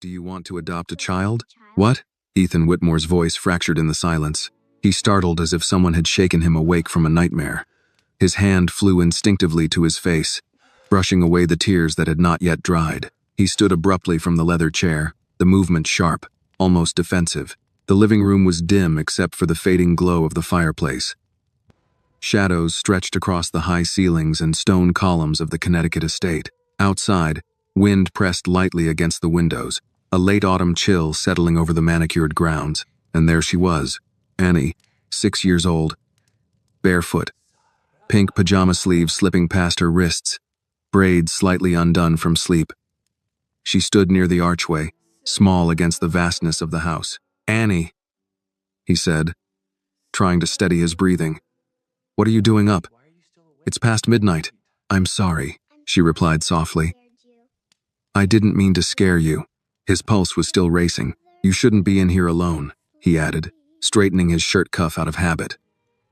Do you want to adopt a child? What? Ethan Whitmore's voice fractured in the silence. He startled as if someone had shaken him awake from a nightmare. His hand flew instinctively to his face, brushing away the tears that had not yet dried. He stood abruptly from the leather chair, the movement sharp, almost defensive. The living room was dim except for the fading glow of the fireplace. Shadows stretched across the high ceilings and stone columns of the Connecticut estate. Outside, wind pressed lightly against the windows, a late autumn chill settling over the manicured grounds. And there she was, Annie, 6 years old, barefoot, pink pajama sleeves slipping past her wrists, braids slightly undone from sleep. She stood near the archway, small against the vastness of the house. "Annie," he said, trying to steady his breathing. "What are you doing up? It's past midnight." "I'm sorry," she replied softly. "I didn't mean to scare you." His pulse was still racing. "You shouldn't be in here alone," he added, straightening his shirt cuff out of habit.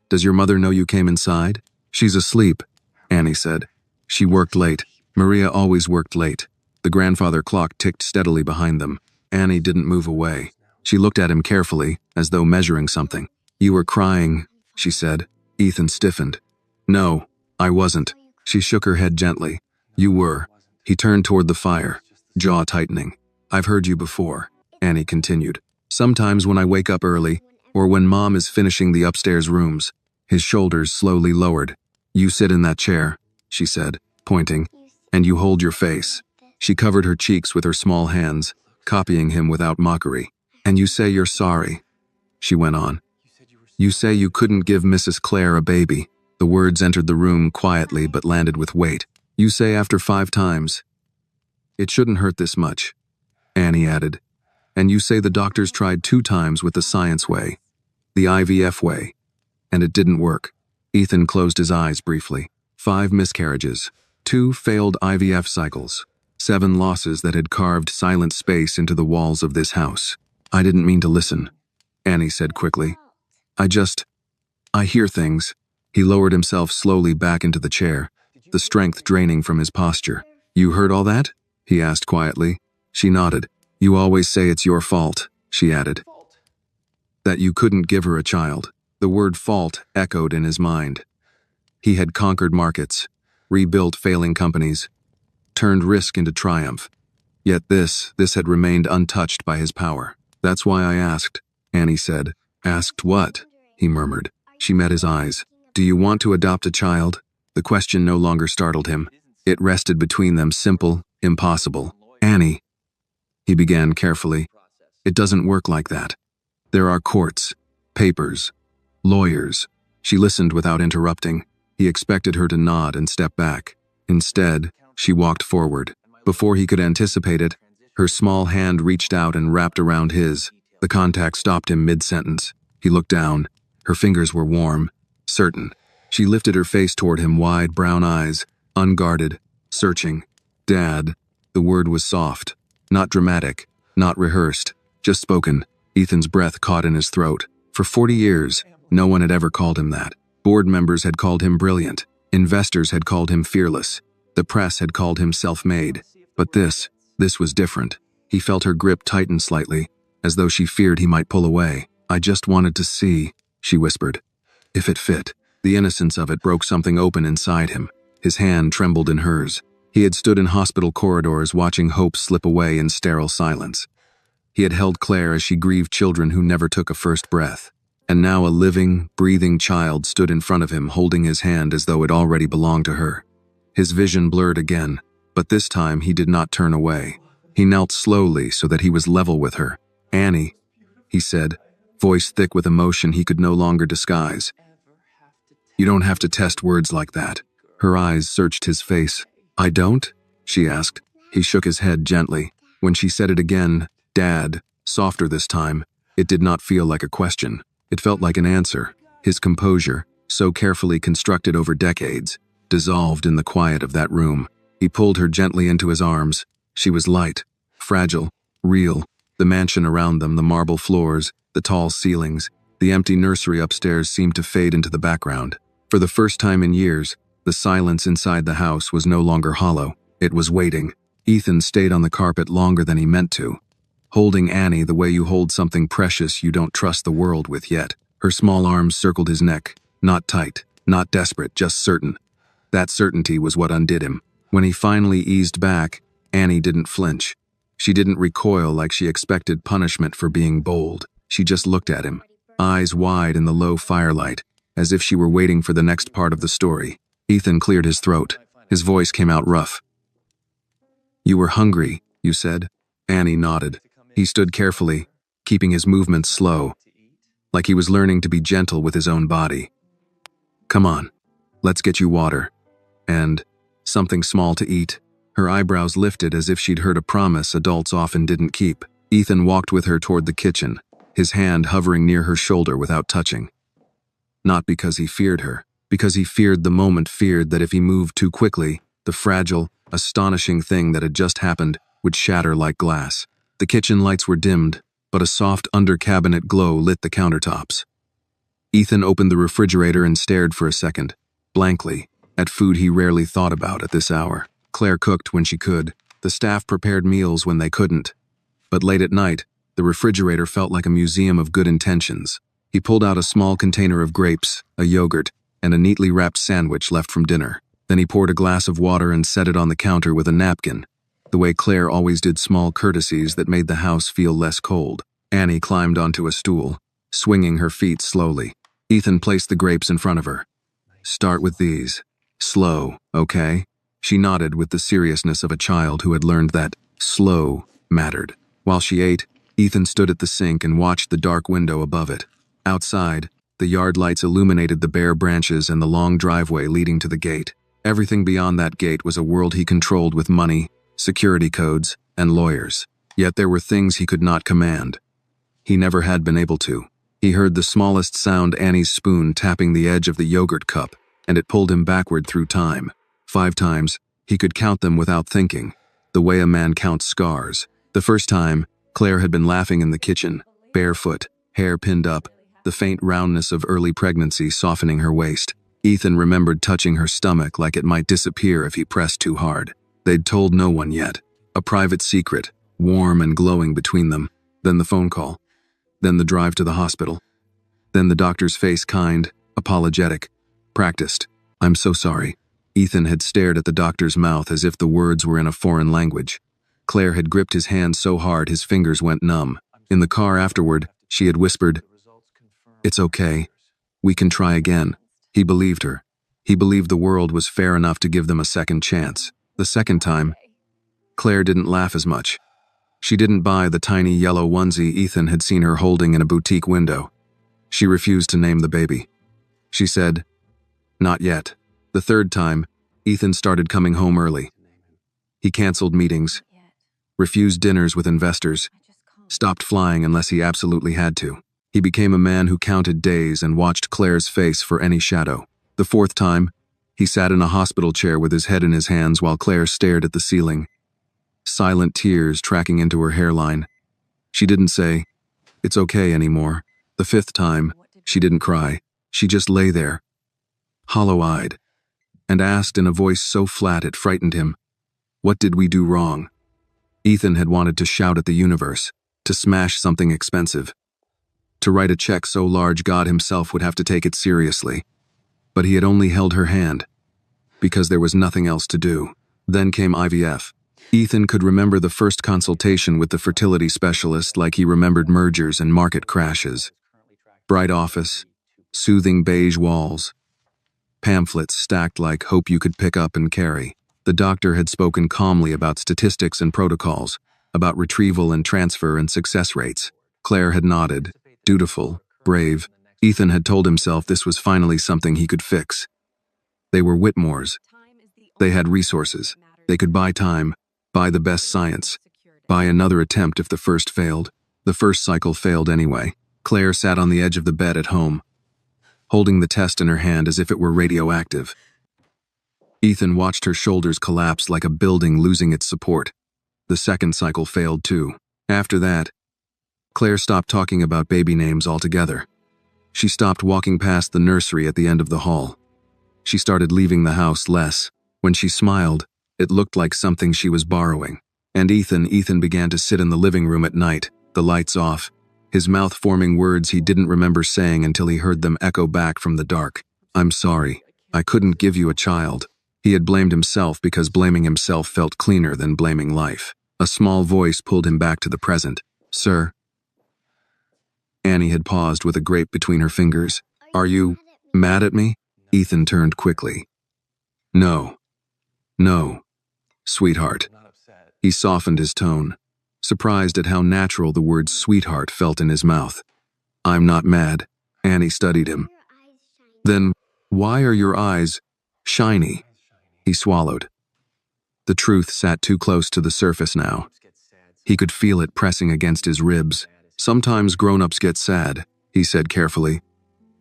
"Does your mother know you came inside?" "She's asleep," Annie said. "She worked late. Maria always worked late." The grandfather clock ticked steadily behind them. Annie didn't move away. She looked at him carefully, as though measuring something. "You were crying," she said. Ethan stiffened. "No, I wasn't." She shook her head gently. "You were." He turned toward the fire, jaw tightening. "I've heard you before," Annie continued. "Sometimes when I wake up early, or when Mom is finishing the upstairs rooms." His shoulders slowly lowered. "You sit in that chair," she said, pointing, "and you hold your face." She covered her cheeks with her small hands, copying him without mockery. "And you say you're sorry," she went on. "You say you couldn't give Mrs. Clare a baby." The words entered the room quietly but landed with weight. "You say after 5 times. It shouldn't hurt this much," Annie added. "And you say the doctors tried 2 times with the science way, the IVF way, and it didn't work." Ethan closed his eyes briefly. 5 miscarriages, 2 failed IVF cycles, 7 losses that had carved silent space into the walls of this house. "I didn't mean to listen," Annie said quickly. I hear things." He lowered himself slowly back into the chair, the strength draining from his posture. "You heard all that?" he asked quietly. She nodded. "You always say it's your fault," she added. "That you couldn't give her a child." The word fault echoed in his mind. He had conquered markets, rebuilt failing companies, turned risk into triumph. Yet this had remained untouched by his power. "That's why I asked," Annie said. "Asked what?" he murmured. She met his eyes. "Do you want to adopt a child?" The question no longer startled him. It rested between them, simple, impossible. "Annie," he began carefully, "it doesn't work like that. There are courts, papers, lawyers." She listened without interrupting. He expected her to nod and step back. Instead, she walked forward. Before he could anticipate it, her small hand reached out and wrapped around his. The contact stopped him mid-sentence. He looked down. Her fingers were warm, certain. She lifted her face toward him, wide brown eyes, unguarded, searching. "Dad." The word was soft, not dramatic, not rehearsed, just spoken. Ethan's breath caught in his throat. For 40 years, no one had ever called him that. Board members had called him brilliant. Investors had called him fearless. The press had called him self-made. But this was different. He felt her grip tighten slightly, as though she feared he might pull away. "I just wanted to see," she whispered. "If it fit." The innocence of it broke something open inside him. His hand trembled in hers. He had stood in hospital corridors watching hope slip away in sterile silence. He had held Claire as she grieved children who never took a first breath. And now a living, breathing child stood in front of him, holding his hand as though it already belonged to her. His vision blurred again, but this time he did not turn away. He knelt slowly so that he was level with her. "Annie," he said, voice thick with emotion he could no longer disguise. "You don't have to test words like that." Her eyes searched his face. "I don't?" she asked. He shook his head gently. When she said it again, "Dad," softer this time, it did not feel like a question. It felt like an answer. His composure, so carefully constructed over decades, dissolved in the quiet of that room. He pulled her gently into his arms. She was light, fragile, real. The mansion around them, the marble floors, the tall ceilings, the empty nursery upstairs seemed to fade into the background. For the first time in years, the silence inside the house was no longer hollow. It was waiting. Ethan stayed on the carpet longer than he meant to. holding Annie the way you hold something precious you don't trust the world with yet. Her small arms circled his neck, not tight, not desperate, just certain. That certainty was what undid him. When he finally eased back, Annie didn't flinch. She didn't recoil like she expected punishment for being bold. She just looked at him, eyes wide in the low firelight, as if she were waiting for the next part of the story. Ethan cleared his throat. His voice came out rough. "You were hungry, you said?" Annie nodded. He stood carefully, keeping his movements slow, like he was learning to be gentle with his own body. "Come on, let's get you water. And something small to eat." Her eyebrows lifted as if she'd heard a promise adults often didn't keep. Ethan walked with her toward the kitchen, his hand hovering near her shoulder without touching. Not because he feared her, because he feared the moment, feared that if he moved too quickly, the fragile, astonishing thing that had just happened would shatter like glass. The kitchen lights were dimmed, but a soft under-cabinet glow lit the countertops. Ethan opened the refrigerator and stared for a second, blankly, at food he rarely thought about at this hour. Claire cooked when she could. The staff prepared meals when they couldn't. But late at night, the refrigerator felt like a museum of good intentions. He pulled out a small container of grapes, a yogurt, and a neatly wrapped sandwich left from dinner. Then he poured a glass of water and set it on the counter with a napkin, the way Claire always did small courtesies that made the house feel less cold. Annie climbed onto a stool, swinging her feet slowly. Ethan placed the grapes in front of her. "Start with these. Slow, okay?" She nodded with the seriousness of a child who had learned that slow mattered. While she ate, Ethan stood at the sink and watched the dark window above it. Outside, the yard lights illuminated the bare branches and the long driveway leading to the gate. Everything beyond that gate was a world he controlled with money, security codes, and lawyers. Yet there were things he could not command. He never had been able to. He heard the smallest sound, Annie's spoon tapping the edge of the yogurt cup, and it pulled him backward through time. 5 times, he could count them without thinking, the way a man counts scars. The first time, Claire had been laughing in the kitchen, barefoot, hair pinned up, the faint roundness of early pregnancy softening her waist. Ethan remembered touching her stomach like it might disappear if he pressed too hard. They'd told no one yet. A private secret, warm and glowing between them. Then the phone call. Then the drive to the hospital. Then the doctor's face, kind, apologetic, practiced. "I'm so sorry." Ethan had stared at the doctor's mouth as if the words were in a foreign language. Claire had gripped his hand so hard his fingers went numb. In the car afterward, she had whispered, "It's okay. We can try again." He believed her. He believed the world was fair enough to give them a second chance. The second time, Claire didn't laugh as much. She didn't buy the tiny yellow onesie Ethan had seen her holding in a boutique window. She refused to name the baby. She said, "Not yet." The third time, Ethan started coming home early. He canceled meetings, refused dinners with investors, stopped flying unless he absolutely had to. He became a man who counted days and watched Claire's face for any shadow. The fourth time, he sat in a hospital chair with his head in his hands while Claire stared at the ceiling, silent tears tracking into her hairline. She didn't say, "It's okay" anymore. The fifth time, she didn't cry. She just lay there, hollow-eyed, and asked in a voice so flat it frightened him, "What did we do wrong?" Ethan had wanted to shout at the universe, to smash something expensive, to write a check so large God himself would have to take it seriously. But he had only held her hand, because there was nothing else to do. Then came IVF. Ethan could remember the first consultation with the fertility specialist like he remembered mergers and market crashes. Bright office, soothing beige walls, pamphlets stacked like hope you could pick up and carry. The doctor had spoken calmly about statistics and protocols, about retrieval and transfer and success rates. Claire had nodded, dutiful, brave. Ethan had told himself this was finally something he could fix. They were Whitmores. They had resources. They could buy time, buy the best science, buy another attempt if the first failed. The first cycle failed anyway. Claire sat on the edge of the bed at home, holding the test in her hand as if it were radioactive. Ethan watched her shoulders collapse like a building losing its support. The second cycle failed too. After that, Claire stopped talking about baby names altogether. She stopped walking past the nursery at the end of the hall. She started leaving the house less. When she smiled, it looked like something she was borrowing. And Ethan began to sit in the living room at night, the lights off, his mouth forming words he didn't remember saying until he heard them echo back from the dark. I'm sorry. I couldn't give you a child. He had blamed himself because blaming himself felt cleaner than blaming life. A small voice pulled him back to the present. Sir? Annie had paused with a grape between her fingers. Are you mad at me? Ethan turned quickly. No. No. Sweetheart. He softened his tone, surprised at how natural the word sweetheart felt in his mouth. I'm not mad. Annie studied him. Then, why are your eyes shiny? He swallowed. The truth sat too close to the surface now. He could feel it pressing against his ribs. Sometimes grown-ups get sad, he said carefully.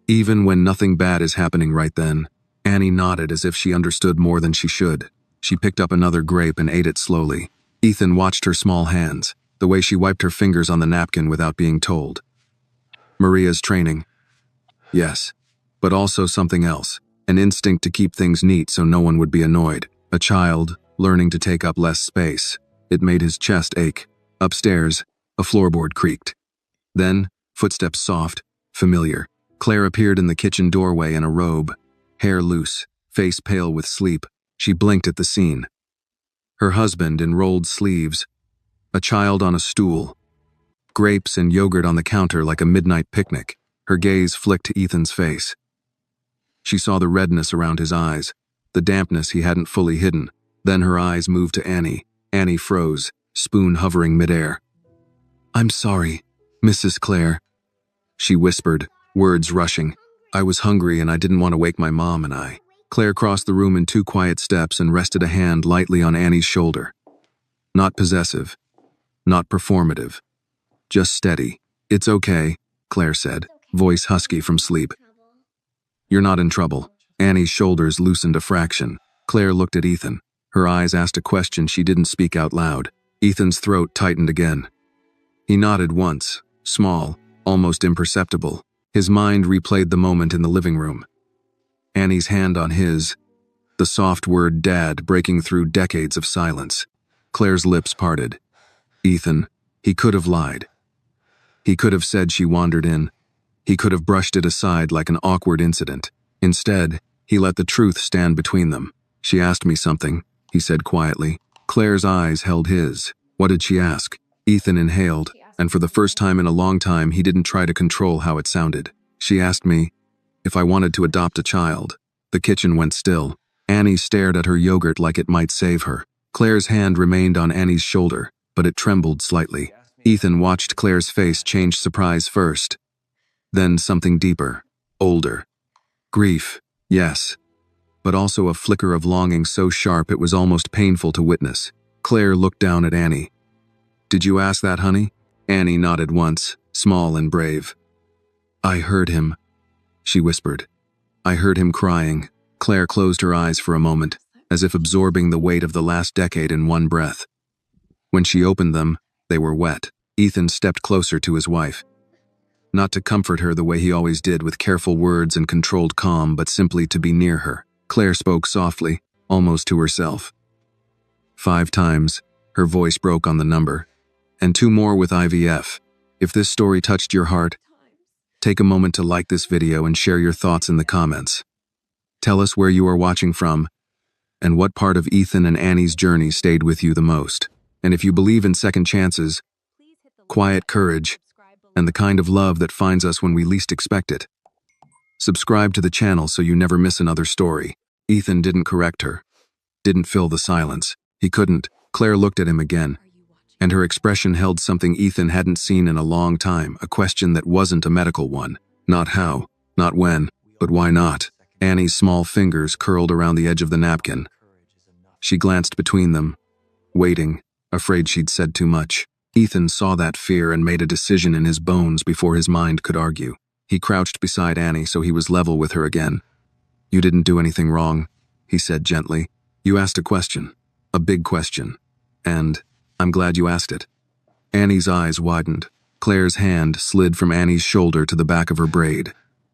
Even when nothing bad is happening right then. Annie nodded as if she understood more than she should. She picked up another grape and ate it slowly. Ethan watched her small hands, the way she wiped her fingers on the napkin without being told. Maria's training. Yes, but also something else. An instinct to keep things neat so no one would be annoyed. A child, learning to take up less space. It made his chest ache. Upstairs, a floorboard creaked. Then, footsteps soft, familiar. Claire appeared in the kitchen doorway in a robe, hair loose, face pale with sleep. She blinked at the scene. Her husband in rolled sleeves, a child on a stool, grapes and yogurt on the counter like a midnight picnic. Her gaze flicked to Ethan's face. She saw the redness around his eyes, the dampness he hadn't fully hidden. Then her eyes moved to Annie. Annie froze, spoon hovering midair. I'm sorry, Mrs. Claire, she whispered, words rushing. I was hungry and I didn't want to wake my mom and I. Claire crossed the room in 2 quiet steps and rested a hand lightly on Annie's shoulder. Not possessive, not performative, just steady. It's okay, Claire said, voice husky from sleep. You're not in trouble. Annie's shoulders loosened a fraction. Claire looked at Ethan. Her eyes asked a question she didn't speak out loud. Ethan's throat tightened again. He nodded once, small, almost imperceptible. His mind replayed the moment in the living room. Annie's hand on his, the soft word Dad breaking through decades of silence. Claire's lips parted. Ethan, he could have lied. He could have said she wandered in. He could have brushed it aside like an awkward incident. Instead, he let the truth stand between them. She asked me something, he said quietly. Claire's eyes held his. What did she ask? Ethan inhaled, and for the first time in a long time he didn't try to control how it sounded. She asked me if I wanted to adopt a child. The kitchen went still. Annie stared at her yogurt like it might save her. Claire's hand remained on Annie's shoulder, but it trembled slightly. Ethan watched Claire's face change surprise first. Then something deeper, older. Grief, yes, but also a flicker of longing so sharp it was almost painful to witness. Claire looked down at Annie. Did you ask that, honey? Annie nodded once, small and brave. I heard him, she whispered. I heard him crying. Claire closed her eyes for a moment, as if absorbing the weight of the last decade in one breath. When she opened them, they were wet. Ethan stepped closer to his wife. Not to comfort her the way he always did with careful words and controlled calm, but simply to be near her. Claire spoke softly, almost to herself. 5 times, her voice broke on the number. And 2 more with IVF. If this story touched your heart, take a moment to like this video and share your thoughts in the comments. Tell us where you are watching from, and what part of Ethan and Annie's journey stayed with you the most. And if you believe in second chances, quiet courage, and the kind of love that finds us when we least expect it. Subscribe to the channel so you never miss another story. Ethan didn't correct her, didn't fill the silence. He couldn't. Claire looked at him again, and her expression held something Ethan hadn't seen in a long time, a question that wasn't a medical one. Not how, not when, but why not? Annie's small fingers curled around the edge of the napkin. She glanced between them, waiting, afraid she'd said too much. Ethan saw that fear and made a decision in his bones before his mind could argue. He crouched beside Annie so he was level with her again. You didn't do anything wrong, he said gently. You asked a question, a big question, and I'm glad you asked it. Annie's eyes widened. Claire's hand slid from Annie's shoulder to the back of her braid.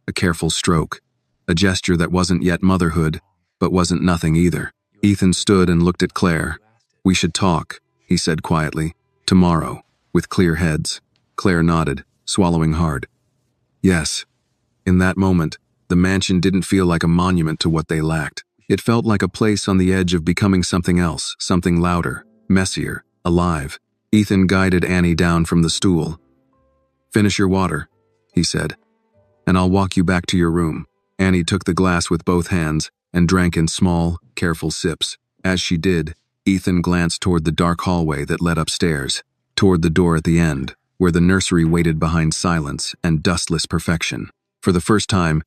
A careful stroke, a gesture that wasn't yet motherhood, but wasn't nothing either. Ethan stood and looked at Claire. We should talk, he said quietly. Tomorrow, with clear heads. Claire nodded, swallowing hard. Yes. In that moment, the mansion didn't feel like a monument to what they lacked. It felt like a place on the edge of becoming something else, something louder, messier, alive. Ethan guided Annie down from the stool. Finish your water, he said, and I'll walk you back to your room. Annie took the glass with both hands and drank in small, careful sips. As she did, Ethan glanced toward the dark hallway that led upstairs, toward the door at the end, where the nursery waited behind silence and dustless perfection. For the first time,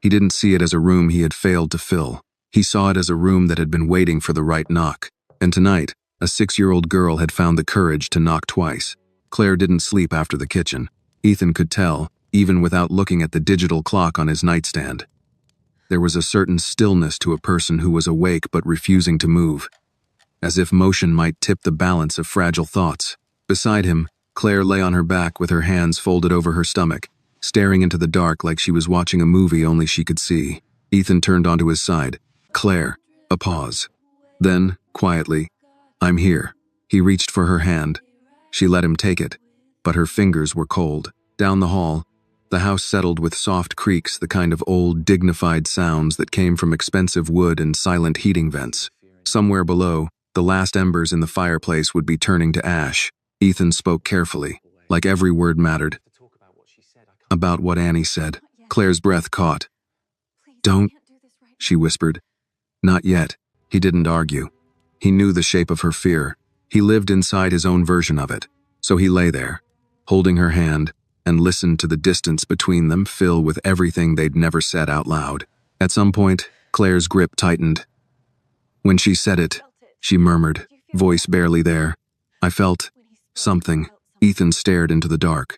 he didn't see it as a room he had failed to fill. He saw it as a room that had been waiting for the right knock. And tonight, a 6-year-old girl had found the courage to knock twice. Claire didn't sleep after the kitchen. Ethan could tell, even without looking at the digital clock on his nightstand. There was a certain stillness to a person who was awake but refusing to move, as if motion might tip the balance of fragile thoughts. Beside him, Claire lay on her back with her hands folded over her stomach, staring into the dark like she was watching a movie only she could see. Ethan turned onto his side. Claire. A pause. Then, quietly, I'm here. He reached for her hand. She let him take it, but her fingers were cold. Down the hall, the house settled with soft creaks, the kind of old, dignified sounds that came from expensive wood and silent heating vents. Somewhere below, the last embers in the fireplace would be turning to ash. Ethan spoke carefully, like every word mattered. About what Annie said. Claire's breath caught. Don't, she whispered. Not yet. He didn't argue. He knew the shape of her fear. He lived inside his own version of it. So he lay there, holding her hand, and listened to the distance between them fill with everything they'd never said out loud. At some point, Claire's grip tightened. When she said it, she murmured, voice barely there. I felt something. Ethan stared into the dark.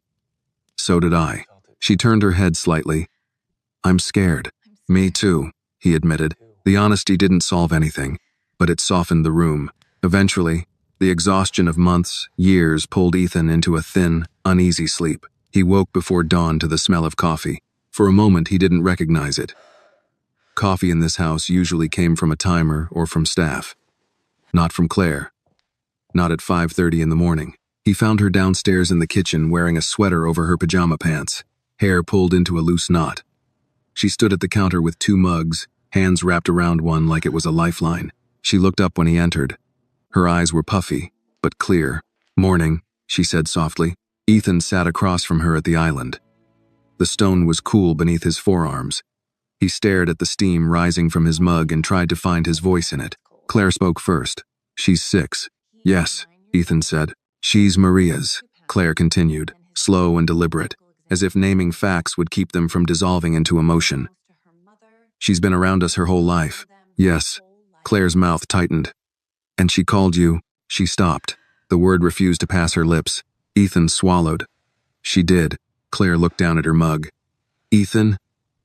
So did I. She turned her head slightly. I'm scared. Me too, he admitted. The honesty didn't solve anything, but it softened the room. Eventually, the exhaustion of months, years pulled Ethan into a thin, uneasy sleep. He woke before dawn to the smell of coffee. For a moment, he didn't recognize it. Coffee in this house usually came from a timer or from staff. Not from Claire. Not at 5:30 in the morning. He found her downstairs in the kitchen wearing a sweater over her pajama pants, hair pulled into a loose knot. She stood at the counter with 2 mugs, hands wrapped around one like it was a lifeline. She looked up when he entered. Her eyes were puffy, but clear. Morning, she said softly. Ethan sat across from her at the island. The stone was cool beneath his forearms. He stared at the steam rising from his mug and tried to find his voice in it. Claire spoke first. She's 6. Yes, Ethan said. She's Maria's, Claire continued, slow and deliberate, as if naming facts would keep them from dissolving into emotion. She's been around us her whole life. Yes. Claire's mouth tightened. And she called you. She stopped. The word refused to pass her lips. Ethan swallowed. She did. Claire looked down at her mug. Ethan,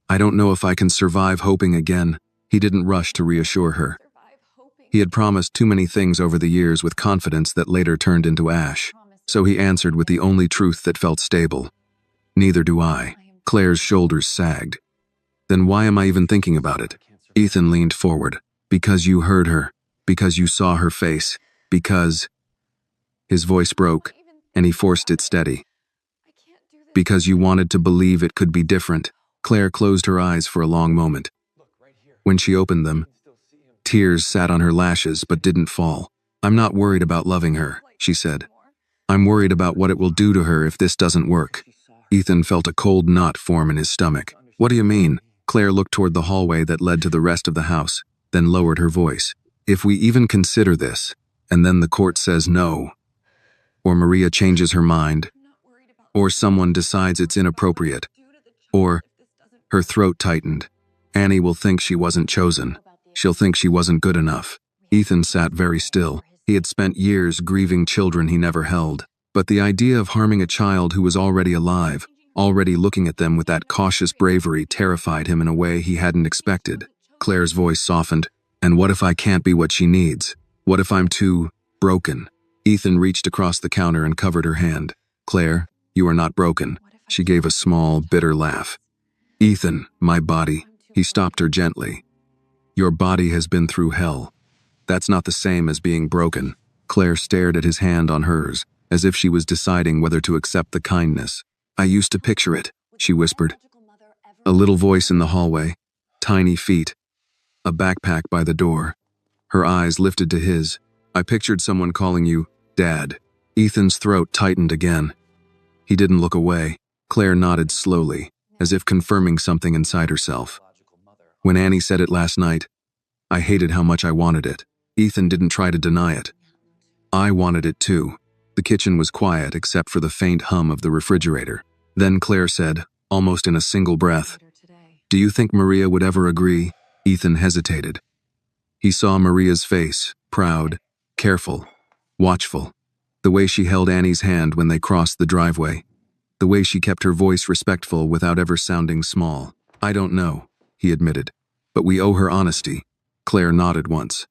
I don't know if I can survive hoping again. He didn't rush to reassure her. He had promised too many things over the years with confidence that later turned into ash. So he answered with the only truth that felt stable. Neither do I. Claire's shoulders sagged. Then why am I even thinking about it? Ethan leaned forward. Because you heard her. Because you saw her face. Because... His voice broke, and he forced it steady. Because you wanted to believe it could be different. Claire closed her eyes for a long moment. When she opened them, tears sat on her lashes but didn't fall. I'm not worried about loving her, she said. I'm worried about what it will do to her if this doesn't work. Ethan felt a cold knot form in his stomach. What do you mean? Claire looked toward the hallway that led to the rest of the house, then lowered her voice. If we even consider this, and then the court says no, or Maria changes her mind, or someone decides it's inappropriate, or... Her throat tightened. Annie will think she wasn't chosen. She'll think she wasn't good enough. Ethan sat very still. He had spent years grieving children he never held. But the idea of harming a child who was already alive, already looking at them with that cautious bravery, terrified him in a way he hadn't expected. Claire's voice softened. And what if I can't be what she needs? What if I'm too... broken? Ethan reached across the counter and covered her hand. Claire, you are not broken. She gave a small, bitter laugh. Ethan, my body. He stopped her gently. Your body has been through hell. That's not the same as being broken. Claire stared at his hand on hers, as if she was deciding whether to accept the kindness. I used to picture it, she whispered. A little voice in the hallway, tiny feet, a backpack by the door. Her eyes lifted to his. I pictured someone calling you, Dad. Ethan's throat tightened again. He didn't look away. Claire nodded slowly, as if confirming something inside herself. When Annie said it last night, I hated how much I wanted it. Ethan didn't try to deny it. I wanted it too. The kitchen was quiet except for the faint hum of the refrigerator. Then Claire said, almost in a single breath, Do you think Maria would ever agree? Ethan hesitated. He saw Maria's face, proud, careful, watchful. The way she held Annie's hand when they crossed the driveway. The way she kept her voice respectful without ever sounding small. I don't know, he admitted. But we owe her honesty. Claire nodded once.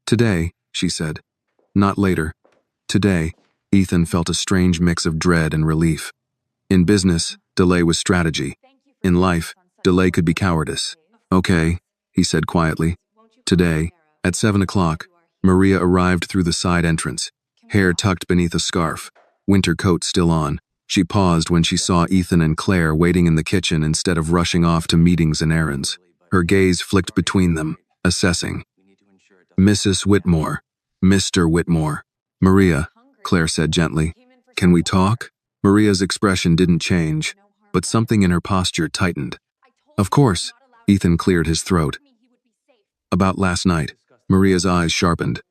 Today, she said. Not later. Today, Ethan felt a strange mix of dread and relief. In business, delay was strategy. In life, delay could be cowardice. Okay, he said quietly. Today, at 7 o'clock, Maria arrived through the side entrance, hair tucked beneath a scarf, winter coat still on. She paused when she saw Ethan and Claire waiting in the kitchen instead of rushing off to meetings and errands. Her gaze flicked between them, assessing. Mrs. Whitmore, Mr. Whitmore. Maria, Claire said gently, can we talk? Maria's expression didn't change, but something in her posture tightened. Of course, Ethan cleared his throat. About last night, Maria's eyes sharpened.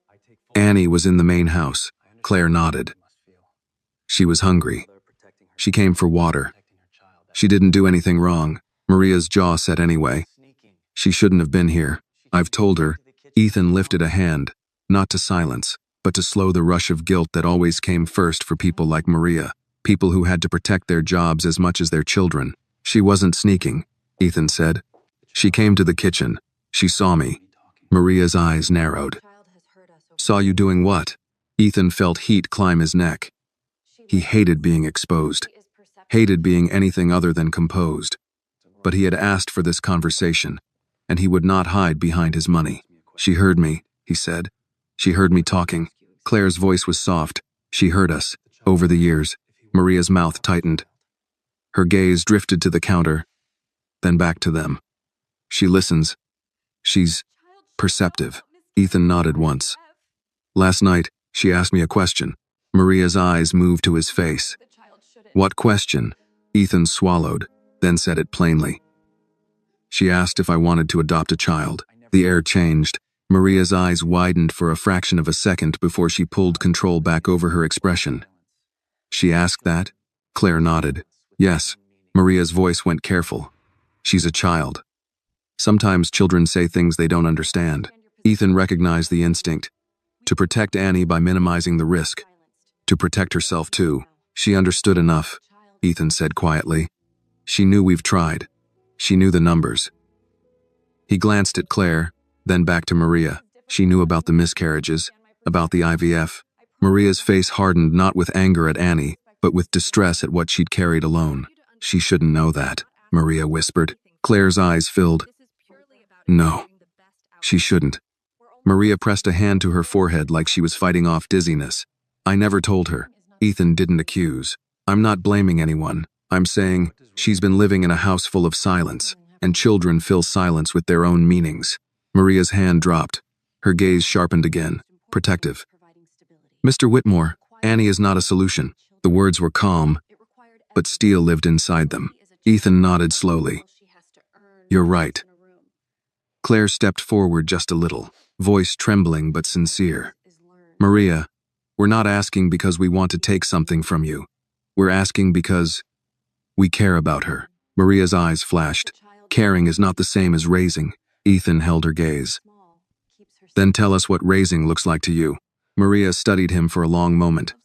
Annie was in the main house. Claire nodded. She was hungry. She came for water. She didn't do anything wrong, Maria's jaw set anyway. She shouldn't have been here. I've told her. Ethan lifted a hand, not to silence, but to slow the rush of guilt that always came first for people like Maria, people who had to protect their jobs as much as their children. She wasn't sneaking, Ethan said. She came to the kitchen. She saw me. Maria's eyes narrowed. Saw you doing what? Ethan felt heat climb his neck. He hated being exposed, hated being anything other than composed. But he had asked for this conversation, and he would not hide behind his money. She heard me, he said. She heard me talking. Claire's voice was soft. She heard us. Over the years, Maria's mouth tightened. Her gaze drifted to the counter, then back to them. She listens. She's perceptive. Ethan nodded once. Last night, she asked me a question. Maria's eyes moved to his face. What question? Ethan swallowed, then said it plainly. She asked if I wanted to adopt a child. The air changed. Maria's eyes widened for a fraction of a second before she pulled control back over her expression. She asked that? Claire nodded. Yes. Maria's voice went careful. She's a child. Sometimes children say things they don't understand. Ethan recognized the instinct. To protect Annie by minimizing the risk. To protect herself too. She understood enough, Ethan said quietly. She knew we've tried. She knew the numbers. He glanced at Claire, then back to Maria. She knew about the miscarriages, about the IVF. Maria's face hardened not with anger at Annie, but with distress at what she'd carried alone. She shouldn't know that, Maria whispered. Claire's eyes filled. No, she shouldn't. Maria pressed a hand to her forehead like she was fighting off dizziness. I never told her. Ethan didn't accuse. I'm not blaming anyone. I'm saying she's been living in a house full of silence, and children fill silence with their own meanings. Maria's hand dropped. Her gaze sharpened again, protective. Mr. Whitmore, Annie is not a solution. The words were calm, but steel lived inside them. Ethan nodded slowly. You're right. Claire stepped forward just a little, voice trembling but sincere. Maria, we're not asking because we want to take something from you. We're asking because we care about her. Maria's eyes flashed. Caring is not the same as raising. Ethan held her gaze. Then tell us what raising looks like to you. Maria studied him for a long moment.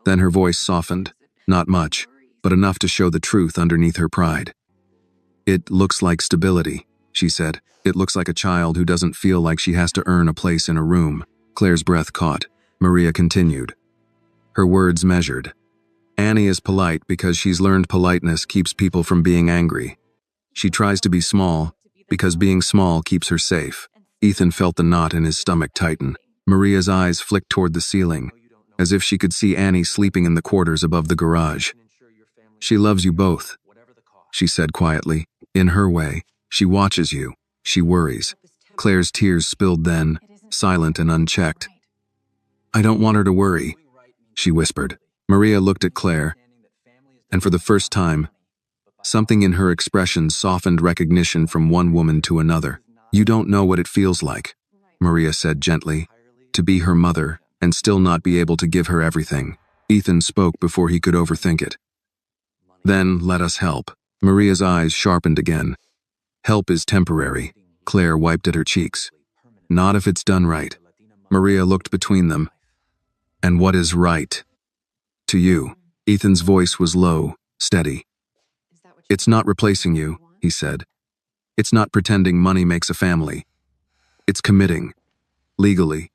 Then her voice softened. Not much, but enough to show the truth underneath her pride. It looks like stability, she said. It looks like a child who doesn't feel like she has to earn a place in a room. Claire's breath caught. Maria continued. Her words measured. Annie is polite because she's learned politeness keeps people from being angry. She tries to be small because being small keeps her safe. Ethan felt the knot in his stomach tighten. Maria's eyes flicked toward the ceiling. as if she could see Annie sleeping in the quarters above the garage. "She loves you both," she said quietly. "In her way. She watches you. She worries." Claire's tears spilled then, silent and unchecked. "I don't want her to worry," she whispered. Maria looked at Claire, and for the first time, something in her expression softened recognition from one woman to another. "You don't know what it feels like," Maria said gently, "to be her mother and still not be able to give her everything." Ethan spoke before he could overthink it. "Then let us help." Maria's eyes sharpened again. "Help is temporary." Claire wiped at her cheeks. "Not if it's done right." Maria looked between them. "And what is right to you?" Ethan's voice was low, steady. "It's not replacing you," he said. "It's not pretending money makes a family. It's committing, legally,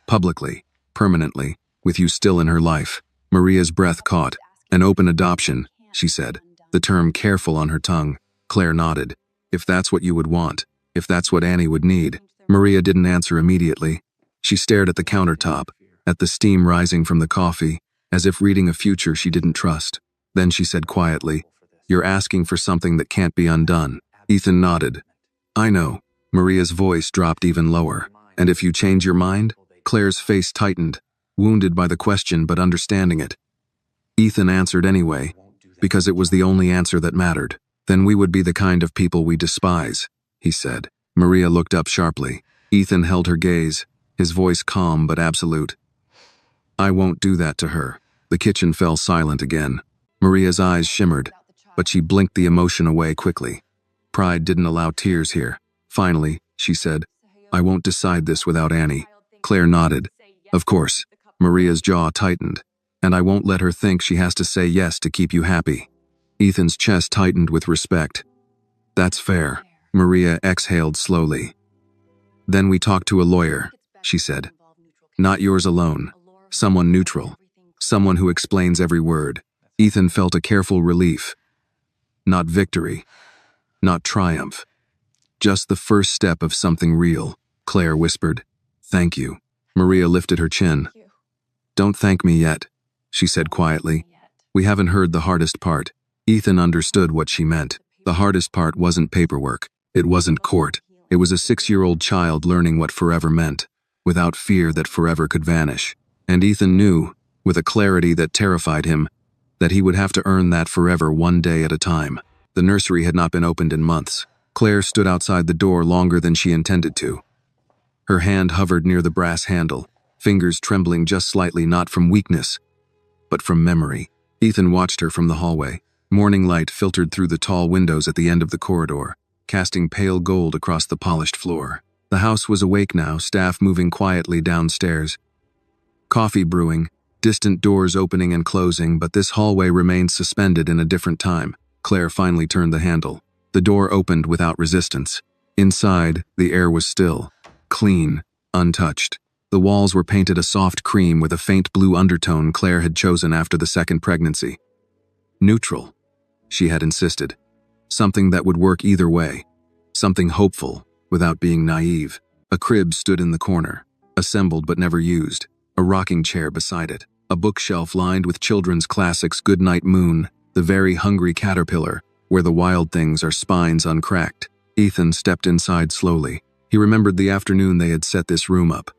publicly, permanently, with you still in her life." Maria's breath caught. "An open adoption," she said, the term careful on her tongue. Claire nodded. "If that's what you would want, if that's what Annie would need." Maria didn't answer immediately. She stared at the countertop, at the steam rising from the coffee, as if reading a future she didn't trust. Then she said quietly, "You're asking for something that can't be undone." Ethan nodded. "I know." Maria's voice dropped even lower. "And if you change your mind?" Claire's face tightened, wounded by the question but understanding it. Ethan answered anyway, because it was the only answer that mattered. "Then we would be the kind of people we despise," he said. Maria looked up sharply. Ethan held her gaze, his voice calm but absolute. "I won't do that to her." The kitchen fell silent again. Maria's eyes shimmered, but she blinked the emotion away quickly. Pride didn't allow tears here. Finally, she said, "I won't decide this without Annie." Claire nodded. "Of course." Maria's jaw tightened. "And I won't let her think she has to say yes to keep you happy." Ethan's chest tightened with respect. "That's fair." Maria exhaled slowly. "Then we talked to a lawyer," she said. "Not yours alone. Someone neutral. Someone who explains every word." Ethan felt a careful relief. Not victory. Not triumph. Just the first step of something real. Claire whispered, "Thank you." Maria lifted her chin. "Don't thank me yet," she said quietly. "We haven't heard the hardest part." Ethan understood what she meant. The hardest part wasn't paperwork. It wasn't court. It was a 6-year-old child learning what forever meant, without fear that forever could vanish. And Ethan knew, with a clarity that terrified him, that he would have to earn that forever one day at a time. The nursery had not been opened in months. Claire stood outside the door longer than she intended to. Her hand hovered near the brass handle, fingers trembling just slightly, not from weakness, but from memory. Ethan watched her from the hallway. Morning light filtered through the tall windows at the end of the corridor, casting pale gold across the polished floor. The house was awake now, staff moving quietly downstairs. Coffee brewing, distant doors opening and closing, but this hallway remained suspended in a different time. Claire finally turned the handle. The door opened without resistance. Inside, the air was still, clean, untouched. The walls were painted a soft cream with a faint blue undertone Claire had chosen after the second pregnancy. Neutral, she had insisted. Something that would work either way. Something hopeful, without being naive. A crib stood in the corner, assembled but never used. A rocking chair beside it. A bookshelf lined with children's classics, Goodnight Moon, The Very Hungry Caterpillar, Where the Wild Things Are Spines Uncracked. Ethan stepped inside slowly. He remembered the afternoon they had set this room up.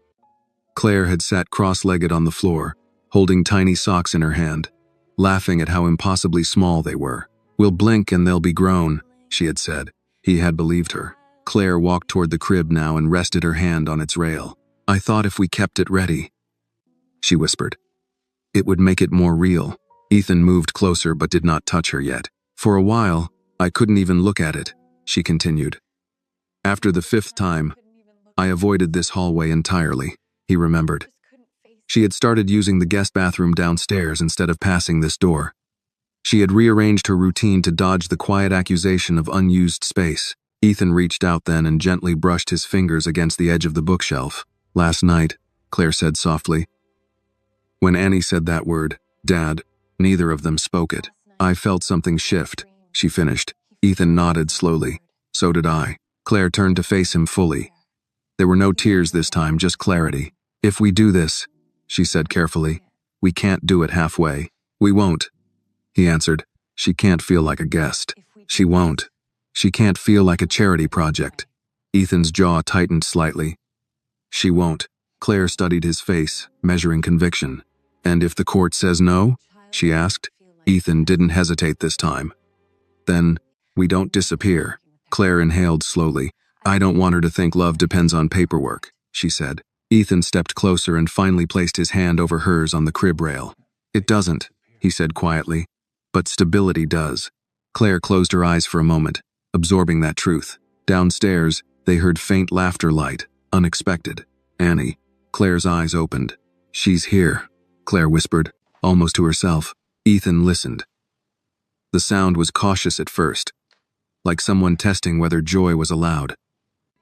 Claire had sat cross-legged on the floor, holding tiny socks in her hand, laughing at how impossibly small they were. "We'll blink and they'll be grown," she had said. He had believed her. Claire walked toward the crib now and rested her hand on its rail. "I thought if we kept it ready," she whispered, "it would make it more real." Ethan moved closer but did not touch her yet. "For a while, I couldn't even look at it," she continued. "After the 5th time, I avoided this hallway entirely," he remembered. She had started using the guest bathroom downstairs instead of passing this door. She had rearranged her routine to dodge the quiet accusation of unused space. Ethan reached out then and gently brushed his fingers against the edge of the bookshelf. "Last night," Claire said softly. "When Annie said that word, Dad, neither of them spoke it. I felt something shift," she finished. Ethan nodded slowly. "So did I." Claire turned to face him fully. There were no tears this time, just clarity. "If we do this," she said carefully, We can't do it halfway. We won't, he answered. She can't feel like a guest. She won't. She can't feel like a charity project. Ethan's jaw tightened slightly. She won't. Claire studied his face, measuring conviction. And if the court says no? She asked. Ethan didn't hesitate this time. Then, we don't disappear. Claire inhaled slowly. I don't want her to think love depends on paperwork, she said. Ethan stepped closer and finally placed his hand over hers on the crib rail. It doesn't, he said quietly. But stability does. Claire closed her eyes for a moment, absorbing that truth. Downstairs, they heard faint laughter light, unexpected. Annie. Claire's eyes opened. She's here, Claire whispered, almost to herself. Ethan listened. The sound was cautious at first, like someone testing whether joy was allowed.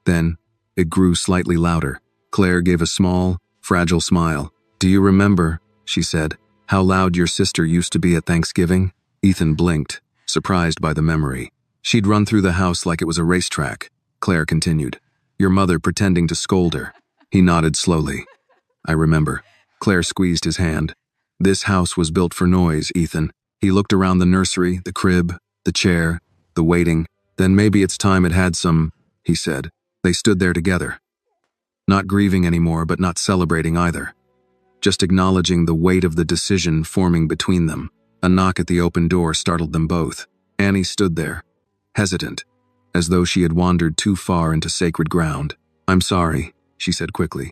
Then, it grew slightly louder. Claire gave a small, fragile smile. Do you remember, she said, how loud your sister used to be at Thanksgiving? Ethan blinked, surprised by the memory. She'd run through the house like it was a racetrack, Claire continued. Your mother pretending to scold her. He nodded slowly. I remember. Claire squeezed his hand. This house was built for noise, Ethan. He looked around the nursery, the crib, the chair, the waiting. Then maybe it's time it had some, he said. They stood there together. Not grieving anymore, but not celebrating either. Just acknowledging the weight of the decision forming between them. A knock at the open door startled them both. Annie stood there, hesitant, as though she had wandered too far into sacred ground. I'm sorry, she said quickly.